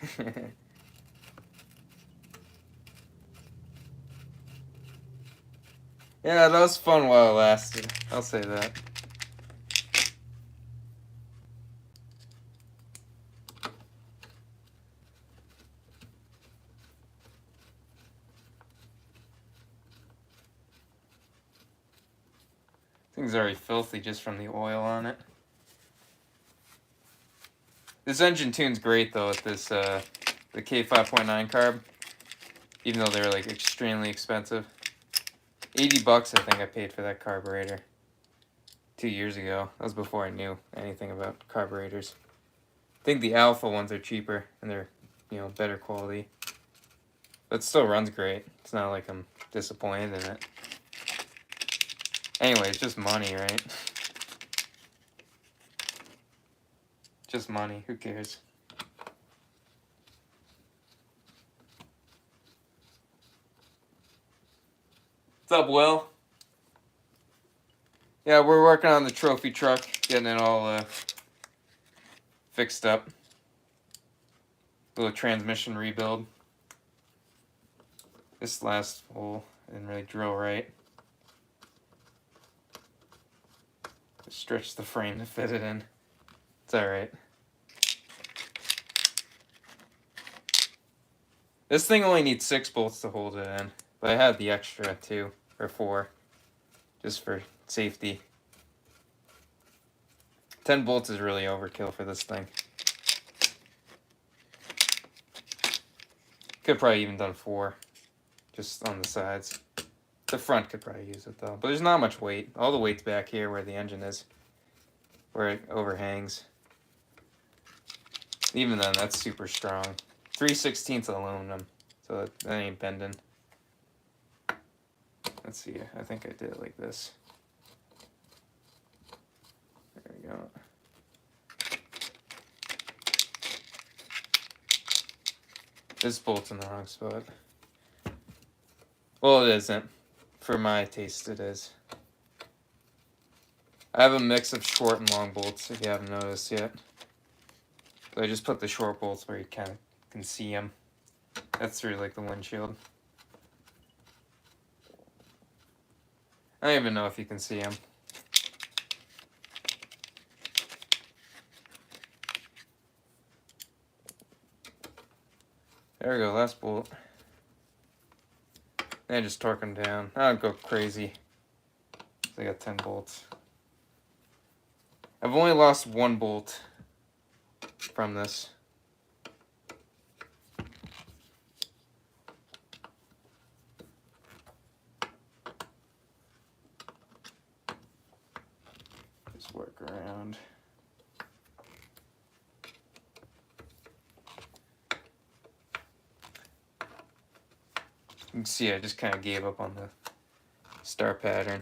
Yeah, that was fun while it lasted. I'll say that. Thing's already filthy just from the oil on it. This engine tune's great though with this the K5.9 carb. Even though they're like extremely expensive. $80 I think I paid for that carburetor 2 years ago. That was before I knew anything about carburetors. I think the Alpha ones are cheaper and they're, you know, better quality. But it still runs great. It's not like I'm disappointed in it. Anyway, it's just money, right? Just money. Who cares? What's up, Will? Yeah, we're working on the trophy truck, getting it all fixed up. Little transmission rebuild. This last hole didn't really drill right. Just stretched the frame to fit it in. It's alright. This thing only needs 6 bolts to hold it in, but I had the extra 2 or 4 just for safety. 10 bolts is really overkill for this thing. Could probably even done 4 just on the sides. The front could probably use it though, but there's not much weight. All the weight's back here where the engine is, where it overhangs. Even then, that's super strong. 3/16 aluminum, so that ain't bending. Let's see, I think I did it like this. There we go. This bolt's in the wrong spot. Well, it isn't. For my taste, it is. I have a mix of short and long bolts, if you haven't noticed yet. But I just put the short bolts where you kind of can see them. That's through like the windshield. I don't even know if you can see them. There we go, last bolt. And just torque them down. I don't go crazy. I got 10 bolts. I've only lost 1 bolt from this. Just work around. You can see I just kind of gave up on the star pattern.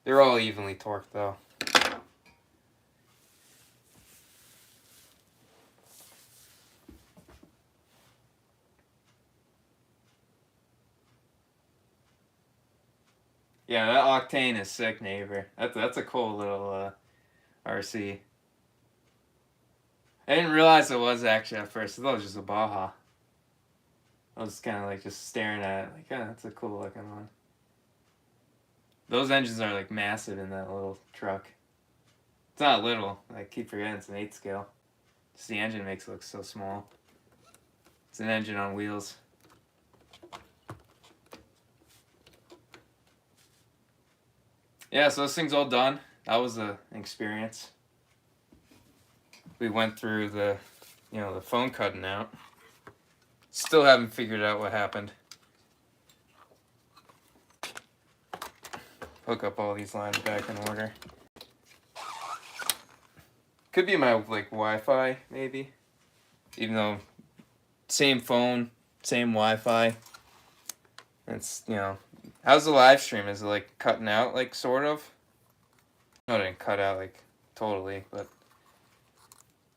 They're all evenly torqued though. Yeah, that Octane is sick, neighbor. That's a cool little RC. I didn't realize it was actually at first. I thought it was just a Baja. I was kind of like just staring at it, like, oh, that's a cool looking one. Those engines are like massive in that little truck. It's not little. I keep forgetting it's an 8 scale. Just the engine makes it look so small. It's an engine on wheels. Yeah, so this thing's all done. That was an experience. We went through the phone cutting out. Still haven't figured out what happened. Hook up all these lines back in order. Could be my like Wi-Fi maybe. Even though same phone, same Wi-Fi. It's, how's the live stream? Is it like cutting out like sort of? No, it didn't cut out like totally, but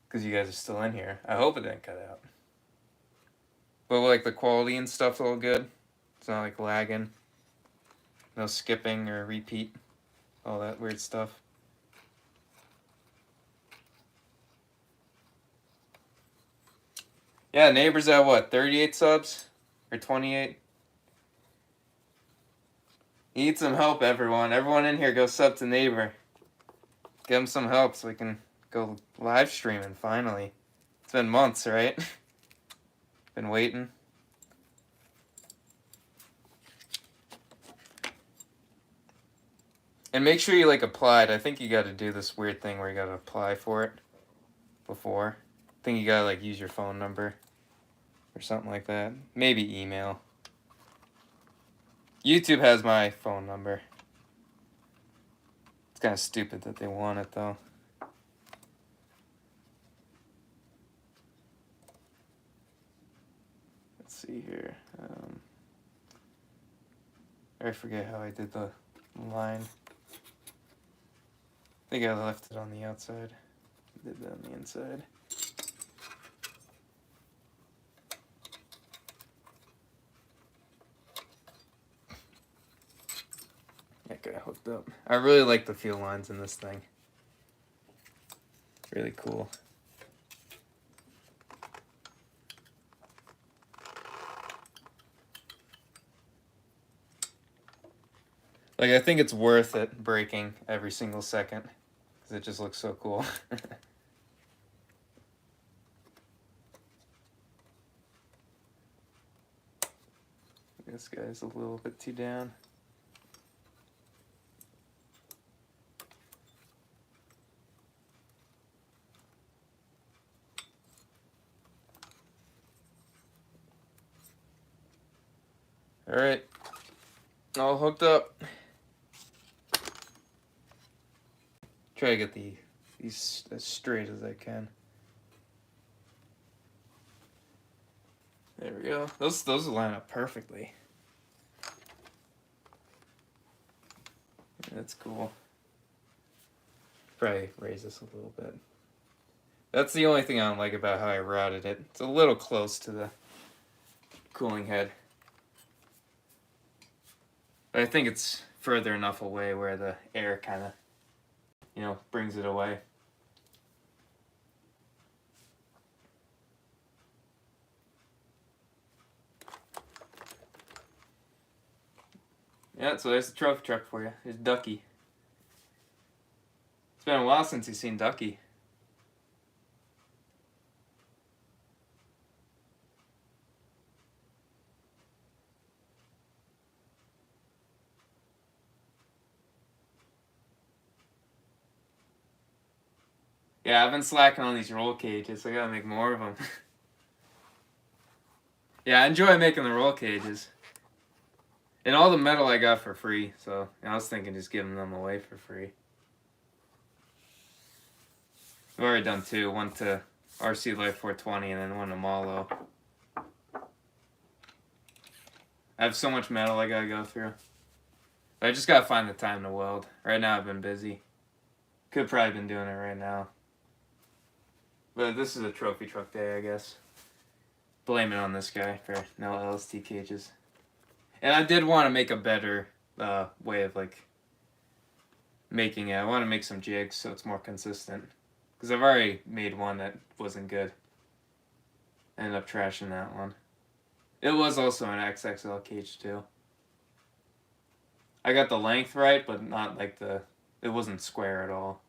because you guys are still in here. I hope it didn't cut out. But like the quality and stuff's all good. It's not like lagging. No skipping or repeat. All that weird stuff. Yeah, neighbor's at what, 38 subs? Or 28? Need some help, everyone. Everyone in here go sub to neighbor. Give him some help so we can go live streaming finally. It's been months, right? Been waiting. And make sure you like applied. I think you got to do this weird thing where you got to apply for it before. I think you got to like use your phone number or something like that. Maybe email. YouTube has my phone number. It's kind of stupid that they want it though. Let's see here. I forget how I did the line. I think I left it on the outside. Did that on the inside. That guy hooked up. I really like the fuel lines in this thing. Really cool. Like, I think it's worth it breaking every single second. Because it just looks so cool. This guy's a little bit too down. Alright. All hooked up. Try to get these as straight as I can. There we go. Those line up perfectly. That's cool. Probably raise this a little bit. That's the only thing I don't like about how I routed it. It's a little close to the cooling head. But I think it's further enough away where the air kind of, brings it away. Yeah, so there's the trophy truck for you. There's Ducky. It's been a while since you've seen Ducky. Yeah, I've been slacking on these roll cages. I gotta make more of them. Yeah, I enjoy making the roll cages. And all the metal I got for free, so I was thinking just giving them away for free. I've already done two. One to RC Life 420 and then one to Malo. I have so much metal I gotta go through. But I just gotta find the time to weld. Right now I've been busy. Could probably been doing it right now. But this is a trophy truck day, I guess. Blame it on this guy for no LST cages. And I did want to make a better way of like making it. I want to make some jigs so it's more consistent. Because I've already made one that wasn't good. Ended up trashing that one. It was also an XXL cage too. I got the length right, but not like it wasn't square at all.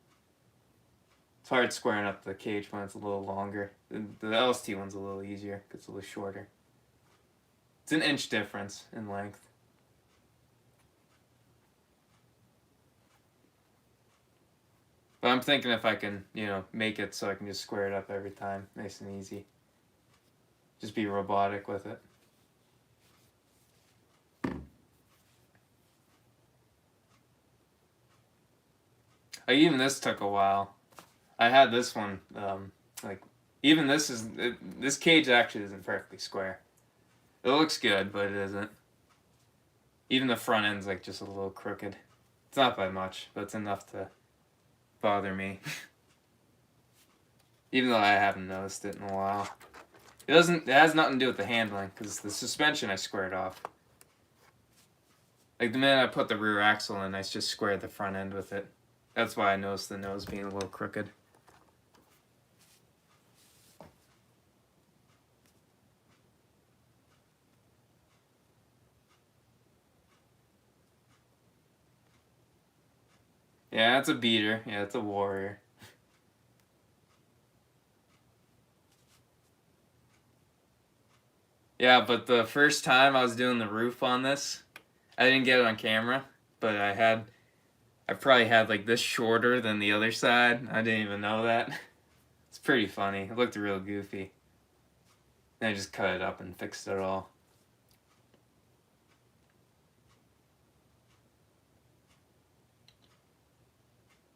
It's hard squaring up the cage when it's a little longer. The LST one's a little easier because it's a little shorter. It's an inch difference in length. But I'm thinking if I can, make it so I can just square it up every time, nice and easy. Just be robotic with it. Even this took a while. I had this one, even this cage actually isn't perfectly square. It looks good, but it isn't. Even the front end's like just a little crooked. It's not by much, but it's enough to bother me. Even though I haven't noticed it in a while. It has nothing to do with the handling, because the suspension I squared off. Like the minute I put the rear axle in, I just squared the front end with it. That's why I noticed the nose being a little crooked. Yeah, it's a beater. Yeah, it's a warrior. Yeah, but the first time I was doing the roof on this, I didn't get it on camera, but I probably had like this shorter than the other side. I didn't even know that. It's pretty funny. It looked real goofy. Then I just cut it up and fixed it all.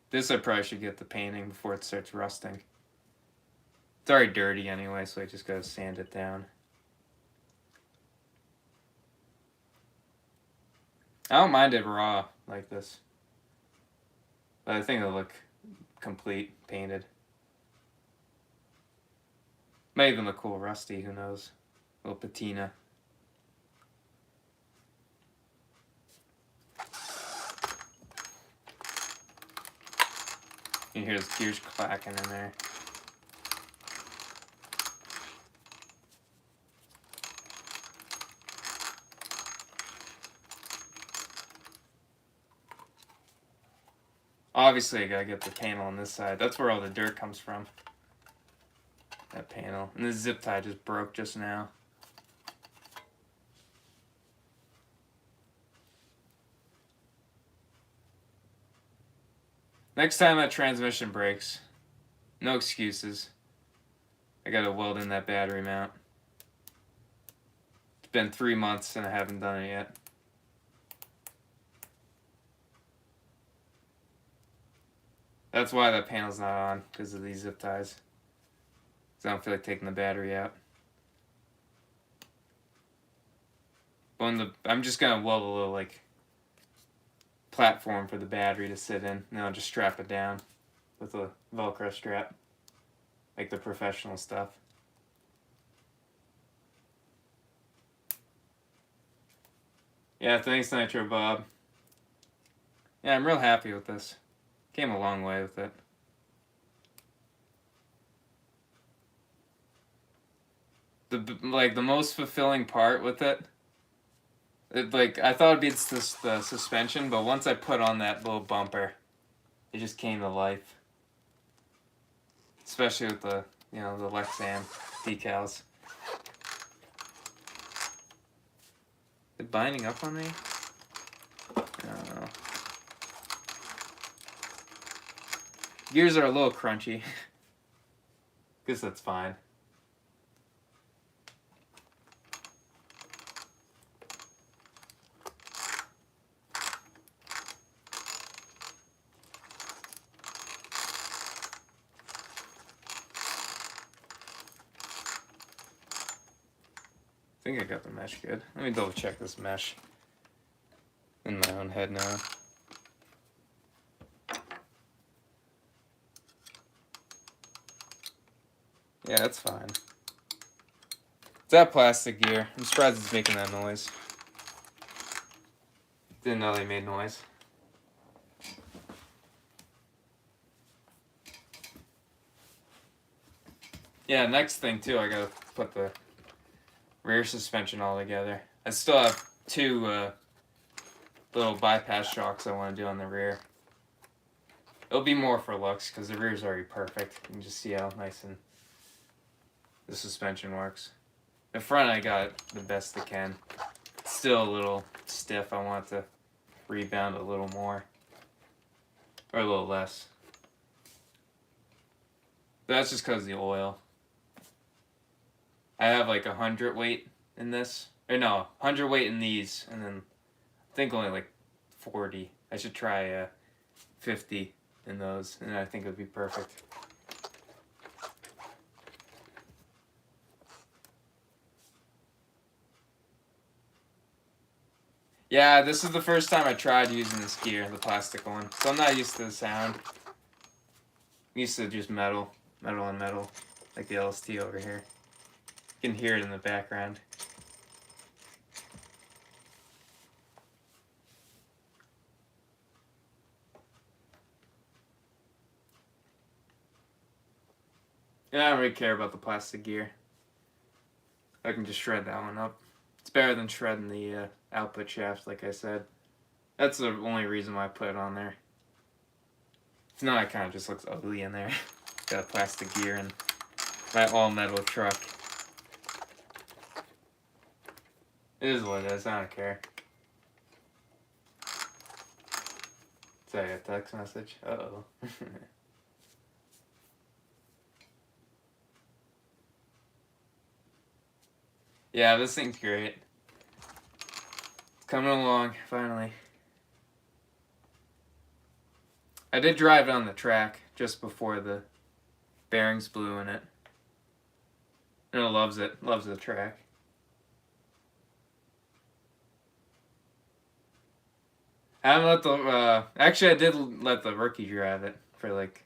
This I probably should get the painting before it starts rusting. It's already dirty anyway, so I just gotta sand it down. I don't mind it raw like this. But I think it'll look complete, painted. Might even look cool rusty, who knows. A little patina. You can hear the gears clacking in there. Obviously, I gotta get the panel on this side. That's where all the dirt comes from. That panel. And this zip tie just broke just now. Next time that transmission breaks, no excuses. I gotta weld in that battery mount. It's been 3 months and I haven't done it yet. That's why that panel's not on, because of these zip ties. Because I don't feel like taking the battery out. I'm just gonna weld a little like platform for the battery to sit in, and I'll just strap it down with a Velcro strap, like the professional stuff. Yeah, thanks Nitro Bob. Yeah, I'm real happy with this. Came a long way with it. The most fulfilling part with it Like, I thought it'd be the suspension, but once I put on that little bumper, it just came to life. Especially with the, the Lexan decals. Is it binding up on me? I don't know. Gears are a little crunchy. Guess that's fine. I think I got the mesh good. Let me double check this mesh in my own head now. Yeah, that's fine. It's that plastic gear. I'm surprised it's making that noise. Didn't know they made noise. Yeah, next thing too, I gotta put the rear suspension all together. I still have two little bypass shocks I want to do on the rear. It'll be more for looks because the rear's already perfect. You can just see how nice and the suspension works. The front I got the best it can. It's still a little stiff. I want it to rebound a little more. Or a little less. But that's just because of the oil. I have like 100 weight in this. Or no, 100 weight in these. And then I think only like 40. I should try 50 in those. And I think it would be perfect. Yeah, this is the first time I tried using this gear, the plastic one. So I'm not used to the sound. I'm used to just metal on metal, like the LST over here. You can hear it in the background. And I don't really care about the plastic gear. I can just shred that one up. It's better than shredding the output shaft, like I said. That's the only reason why I put it on there. If not, it kind of just looks ugly in there. Got a plastic gear and my all-metal truck. It is what it is, I don't care. Sorry, a text message? Uh-oh. Yeah, this thing's great. It's coming along, finally. I did drive it on the track just before the bearings blew in it. And it loves it. Loves the track. I haven't let the... actually, I did let the rookie drive it for like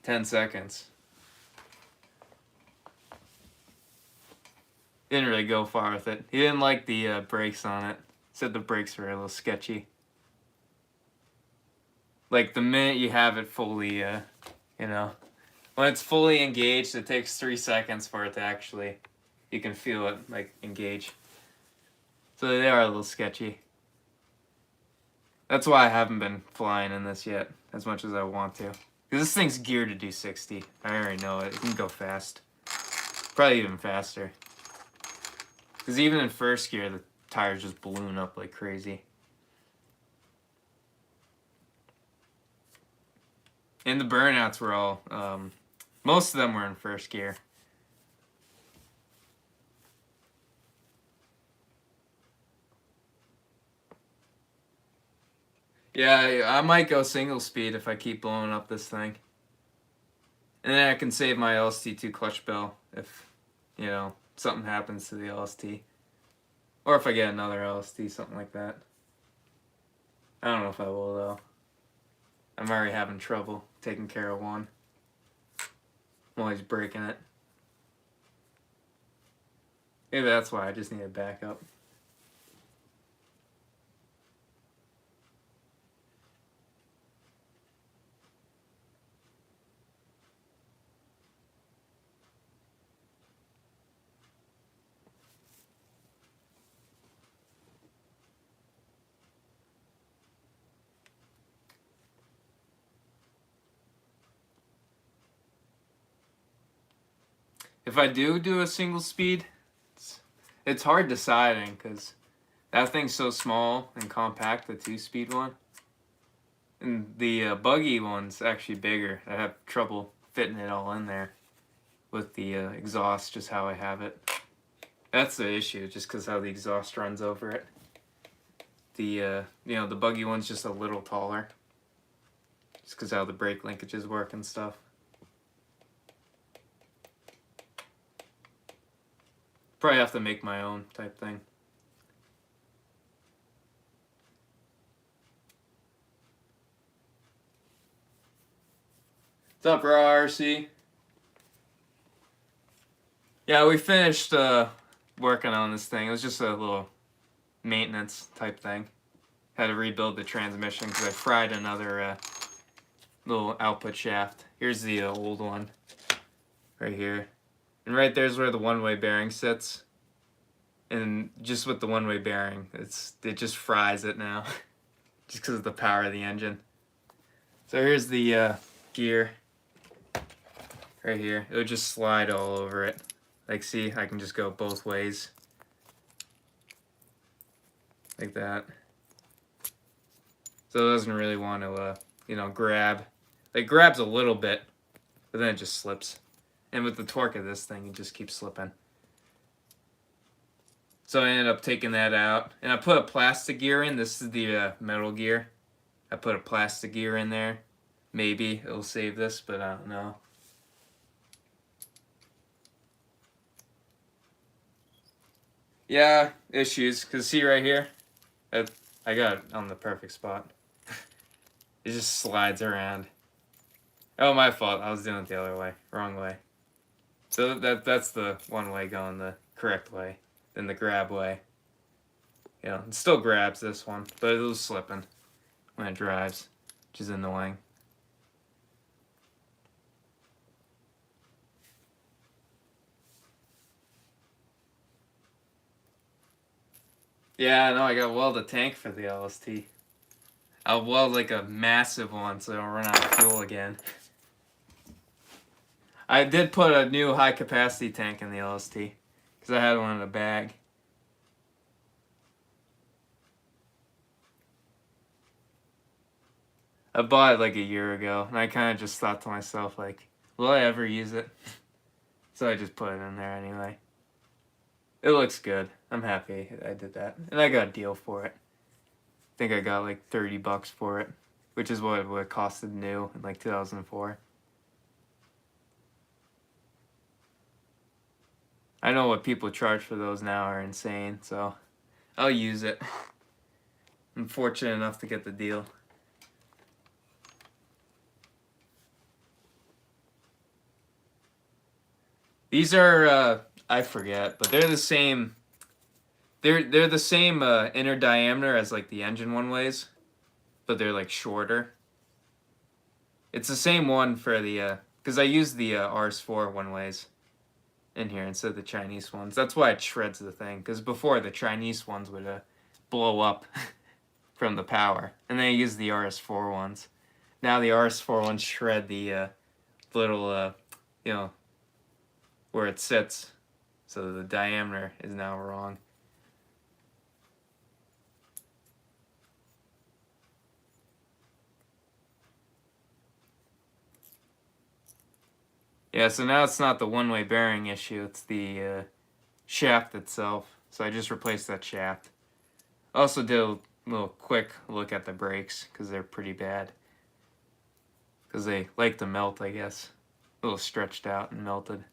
10 seconds. Didn't really go far with it. He didn't like the brakes on it. Said the brakes were a little sketchy. Like the minute you have it fully, when it's fully engaged, it takes 3 seconds for it to actually, you can feel it like engage. So they are a little sketchy. That's why I haven't been flying in this yet, as much as I want to. Because this thing's geared to do 60. I already know it. It can go fast. Probably even faster. Because even in first gear, the tires just balloon up like crazy. And the burnouts were all, most of them were in first gear. Yeah, I might go single speed if I keep blowing up this thing. And then I can save my LST2 clutch bell if, something happens to the LST. Or if I get another LST, something like that. I don't know if I will, though. I'm already having trouble taking care of one. I'm always breaking it. Maybe that's why I just need a backup. if I do a single speed, it's hard deciding because that thing's so small and compact, the 2-speed one. And the buggy one's actually bigger. I have trouble fitting it all in there with the exhaust, just how I have it. That's the issue, just because how the exhaust runs over it. The the buggy one's just a little taller, just because how the brake linkages work and stuff. Probably have to make my own type thing. What's up, Raw RC? Yeah, we finished working on this thing. It was just a little maintenance type thing. Had to rebuild the transmission because I fried another little output shaft. Here's the old one right here. And right there's where the one-way bearing sits. And just with the one-way bearing, it just fries it now. Just because of the power of the engine. So here's the gear right here. It would just slide all over it. Like, see, I can just go both ways. Like that. So it doesn't really want to, grab. It grabs a little bit, but then it just slips. And with the torque of this thing, it just keeps slipping. So I ended up taking that out. And I put a plastic gear in. This is the metal gear. I put a plastic gear in there. Maybe it'll save this, but I don't know. Yeah, issues. Because see right here? I got it on the perfect spot. It just slides around. Oh, my fault. I was doing it the other way. Wrong way. So that's the one way going the correct way. Then the grab way. Yeah, it still grabs this one, but it was slipping when it drives, which is annoying. Yeah, I know, I got to weld a tank for the LST. I'll weld like a massive one so I don't run out of fuel again. I did put a new high capacity tank in the LST because I had one in a bag. I bought it like a year ago and I kind of just thought to myself like, will I ever use it? So I just put it in there anyway. It looks good. I'm happy I did that. And I got a deal for it. I think I got like $30 for it, which is what it costed new in like 2004. I know what people charge for those now are insane, so I'll use it. I'm fortunate enough to get the deal. These are I forget, but they're the same. They're the same inner diameter as like the engine one ways, but they're like shorter. It's the same one for the because I use the RS4 one ways in here instead of the Chinese ones. That's why it shreds the thing, because before the Chinese ones would blow up from the power, and then I use the RS4 ones. Now the RS4 ones shred the little where it sits, so the diameter is now wrong. Yeah, so now it's not the one-way bearing issue, it's the shaft itself. So I just replaced that shaft. Also did a little quick look at the brakes, because they're pretty bad. Because they like to melt, I guess. A little stretched out and melted.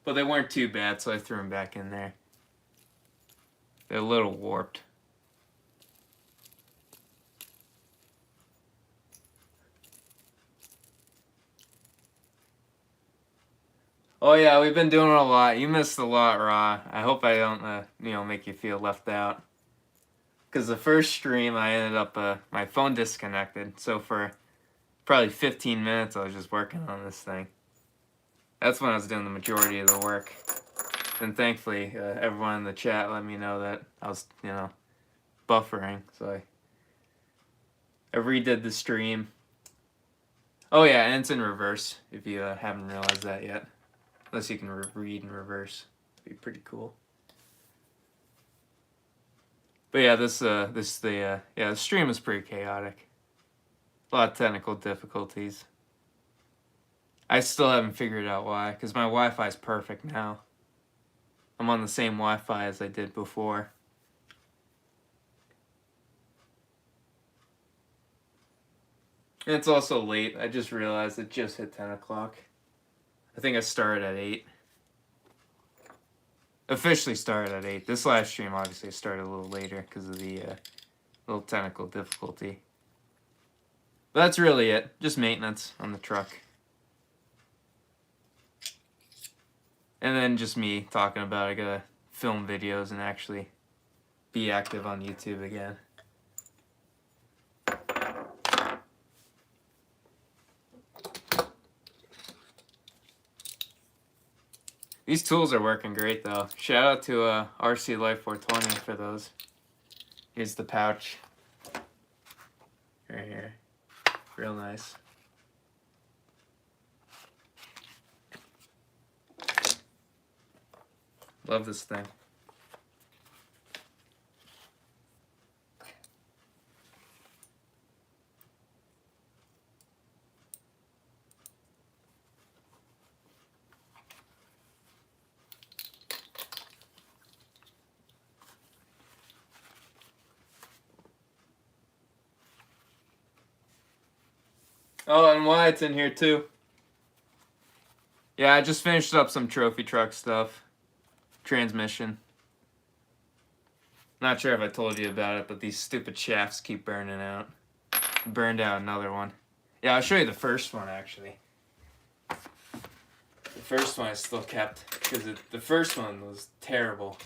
But they weren't too bad, so I threw them back in there. They're a little warped. Oh yeah, we've been doing a lot. You missed a lot, Raw. I hope I don't, make you feel left out. Because the first stream, I ended up, my phone disconnected. So for probably 15 minutes, I was just working on this thing. That's when I was doing the majority of the work. And thankfully, everyone in the chat let me know that I was, buffering. So I redid the stream. Oh yeah, and it's in reverse, if you haven't realized that yet. Unless you can read in reverse. It'd be pretty cool. But yeah, the stream is pretty chaotic. A lot of technical difficulties. I still haven't figured out why, because my Wi-Fi is perfect now. I'm on the same Wi-Fi as I did before. And it's also late. I just realized it just hit 10 o'clock. I think I started at 8. Officially started at 8. This live stream obviously started a little later because of the little technical difficulty. But that's really it. Just maintenance on the truck. And then just me talking about I gotta film videos and actually be active on YouTube again. These tools are working great though. Shout out to RC Life 420 for those. Here's the pouch. Right here. Real nice. Love this thing. Oh, and Wyatt's in here too. Yeah, I just finished up some trophy truck stuff. Transmission. Not sure if I told you about it, but these stupid shafts keep burning out. Burned out another one. Yeah, I'll show you the first one actually. The first one I still kept because the first one was terrible.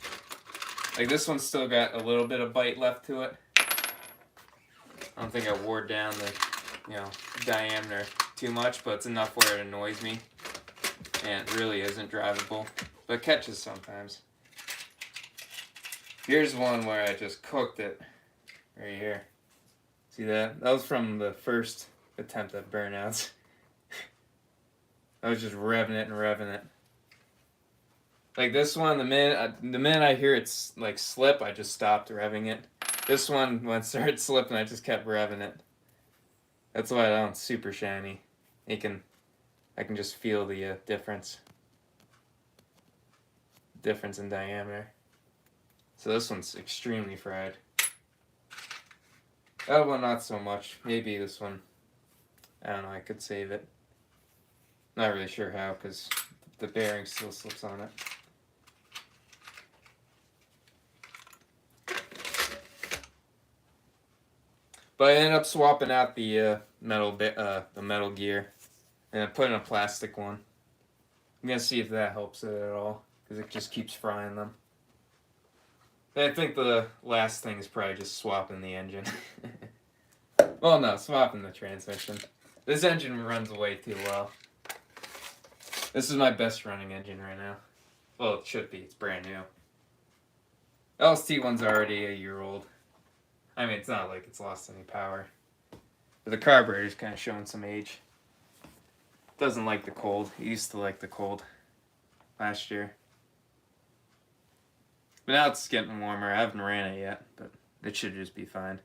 Like this one's still got a little bit of bite left to it. I don't think I wore down the, diameter too much, but it's enough where it annoys me. And it really isn't drivable, but it catches sometimes. Here's one where I just cooked it, right here. See that? That was from the first attempt at burnouts. I was just revving it. Like this one, the minute I hear it's like slip, I just stopped revving it. This one, when it started slipping, I just kept revving it. That's why that one's super shiny. I can just feel the difference in diameter. So this one's extremely fried. That one not so much. Maybe this one, I don't know, I could save it. Not really sure how, because the bearing still slips on it. But I ended up swapping out the metal gear, and I put in a plastic one. I'm gonna see if that helps it at all, because it just keeps frying them. I think the last thing is probably just swapping the engine. Well, no, swapping the transmission. This engine runs way too well. This is my best running engine right now. Well, it should be. It's brand new. LST1's already a year old. I mean, it's not like it's lost any power. But the carburetor's kind of showing some age. Doesn't like the cold. It used to like the cold last year. But now it's getting warmer. I haven't ran it yet, but it should just be fine.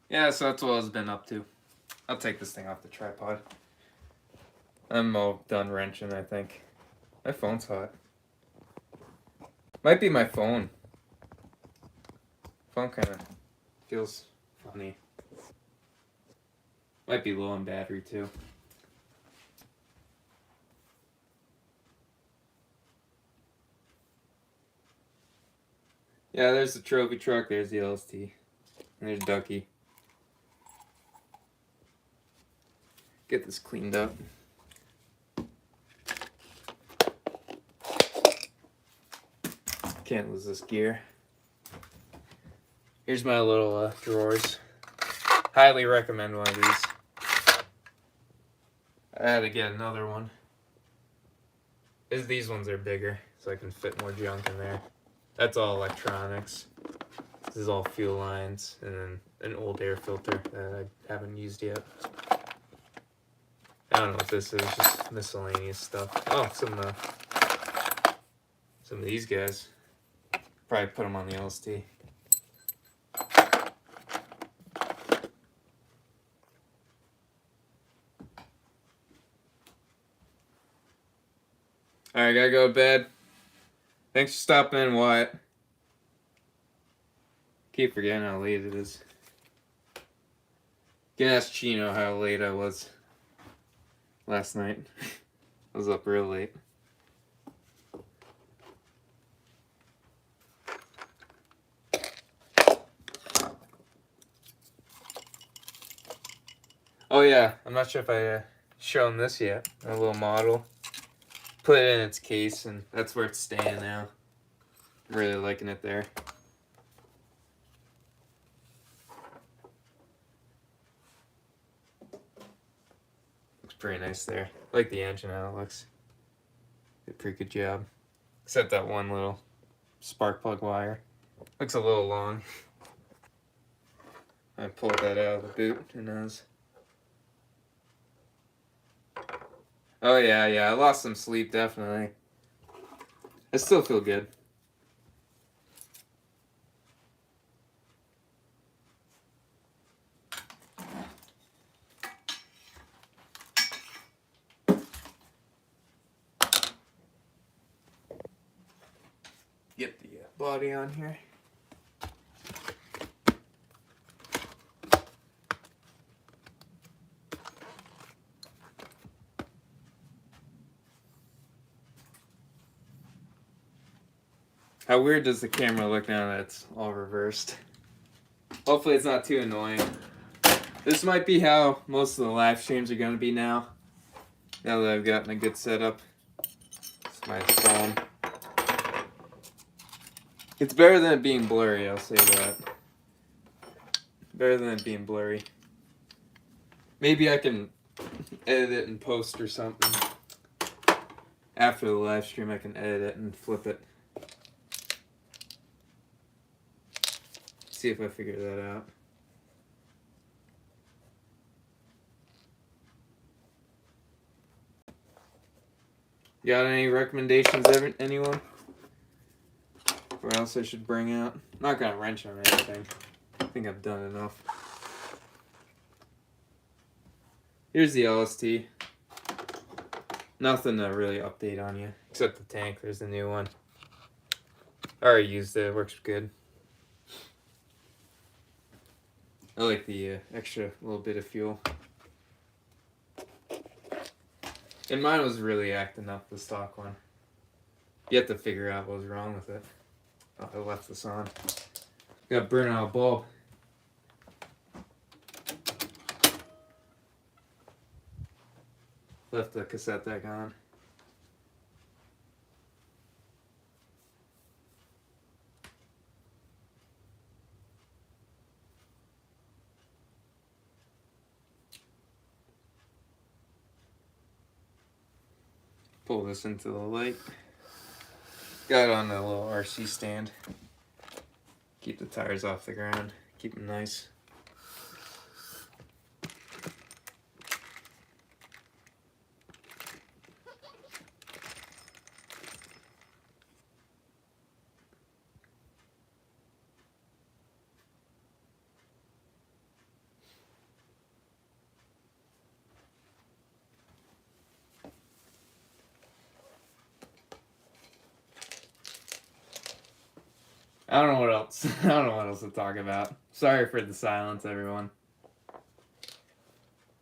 Yeah, so that's what I've been up to. I'll take this thing off the tripod. I'm all done wrenching, I think. My phone's hot. Might be my phone. Phone kind of feels funny. Might be low on battery too. Yeah, there's the trophy truck, there's the LST. And there's Ducky. Get this cleaned up. Can't lose this gear. Here's my little drawers. Highly recommend one of these. I had to get another one. These ones are bigger, so I can fit more junk in there. That's all electronics. This is all fuel lines, and then an old air filter that I haven't used yet. I don't know what this is, just miscellaneous stuff. Oh, some of these guys. Probably put them on the LST. Alright, gotta go to bed. Thanks for stopping in, Wyatt. Keep forgetting how late it is. You can ask Chino how late I was last night. I was up real late. Oh yeah, I'm not sure if I shown this yet. A little model. Put it in its case, and that's where it's staying now. I'm really liking it there. Looks pretty nice there. I like the engine how it looks. Did a pretty good job. Except that one little spark plug wire. Looks a little long. I pulled that out of the boot, who knows. Oh yeah, I lost some sleep, definitely. I still feel good. Get the body on here. How weird does the camera look now that it's all reversed? Hopefully it's not too annoying. This might be how most of the live streams are going to be now. Now that I've gotten a good setup. It's my phone. It's better than it being blurry, I'll say that. Better than it being blurry. Maybe I can edit it in post or something. After the live stream I can edit it and flip it. See if I figure that out. You got any recommendations, anyone? What else I should bring out? I'm not gonna wrench on anything. I think I've done enough. Here's the LST. Nothing to really update on you. Except the tank, there's the new one. I already used it, it works good. I like the extra little bit of fuel. And mine was really acting up, the stock one. You have to figure out what was wrong with it. Oh, I left this on. Got burnt out a bulb. Left the cassette deck on. Pull this into the light. Got it on a little RC stand. Keep the tires off the ground. Keep them nice. I don't know what else. I don't know what else to talk about. Sorry for the silence, everyone.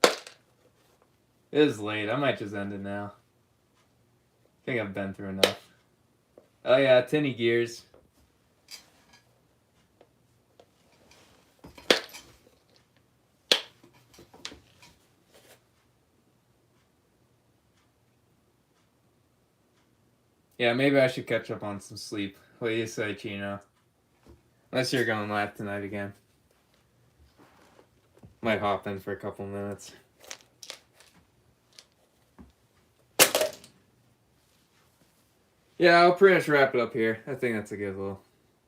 It is late. I might just end it now. I think I've been through enough. Oh yeah, tinny gears. Yeah, maybe I should catch up on some sleep. What do you say, Chino? Unless you're going live tonight again. Might hop in for a couple minutes. Yeah, I'll pretty much wrap it up here. I think that's a good little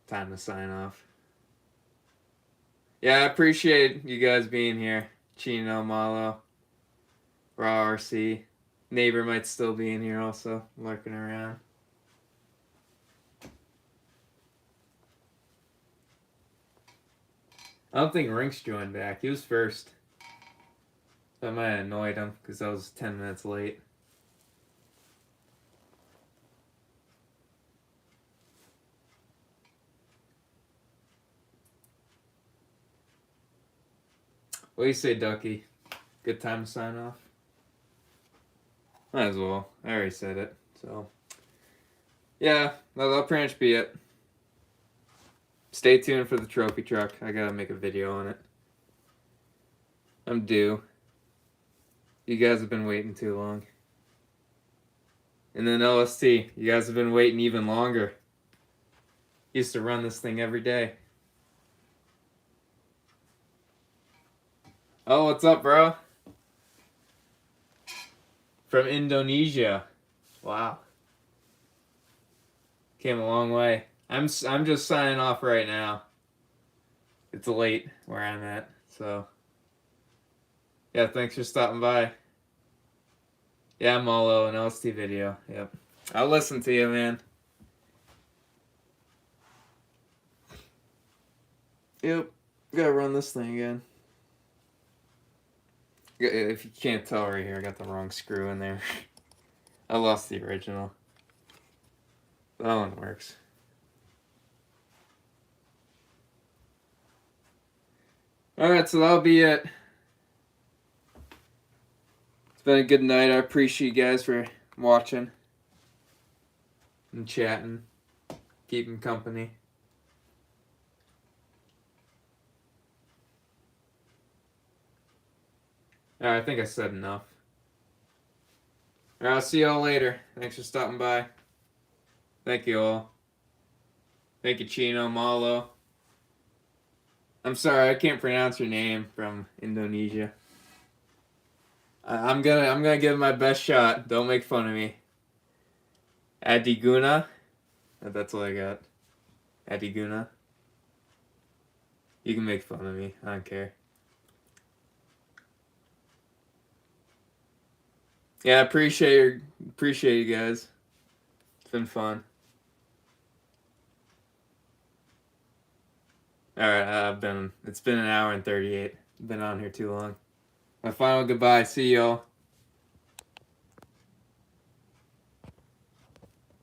time to sign off. Yeah, I appreciate you guys being here. Chino, Malo, Raw RC. Neighbor might still be in here also, lurking around. I don't think Rinks joined back. He was first. That might have annoyed him because I was 10 minutes late. What do you say, Ducky? Good time to sign off? Might as well. I already said it. So, yeah, that'll pretty much be it. Stay tuned for the trophy truck. I gotta make a video on it. I'm due. You guys have been waiting too long. And then LST, you guys have been waiting even longer. Used to run this thing every day. Oh, what's up, bro? From Indonesia. Wow. Came a long way. I'm just signing off right now. It's late where I'm at, so yeah, thanks for stopping by. Yeah, Molo, an LST video. Yep. I'll listen to you, man. Yep. Gotta run this thing again. If you can't tell right here, I got the wrong screw in there. I lost the original. That one works. Alright, so that'll be it. It's been a good night. I appreciate you guys for watching and chatting, keeping company. Alright, I think I said enough. Alright, I'll see y'all later. Thanks for stopping by. Thank you all. Thank you, Chino, Malo. I'm sorry, I can't pronounce your name from Indonesia. I'm gonna give it my best shot. Don't make fun of me. Adiguna. That's all I got. Adiguna. You can make fun of me. I don't care. Yeah, appreciate you guys. It's been fun. Alright, it's been an hour and 38. Been on here too long. My final goodbye. See y'all.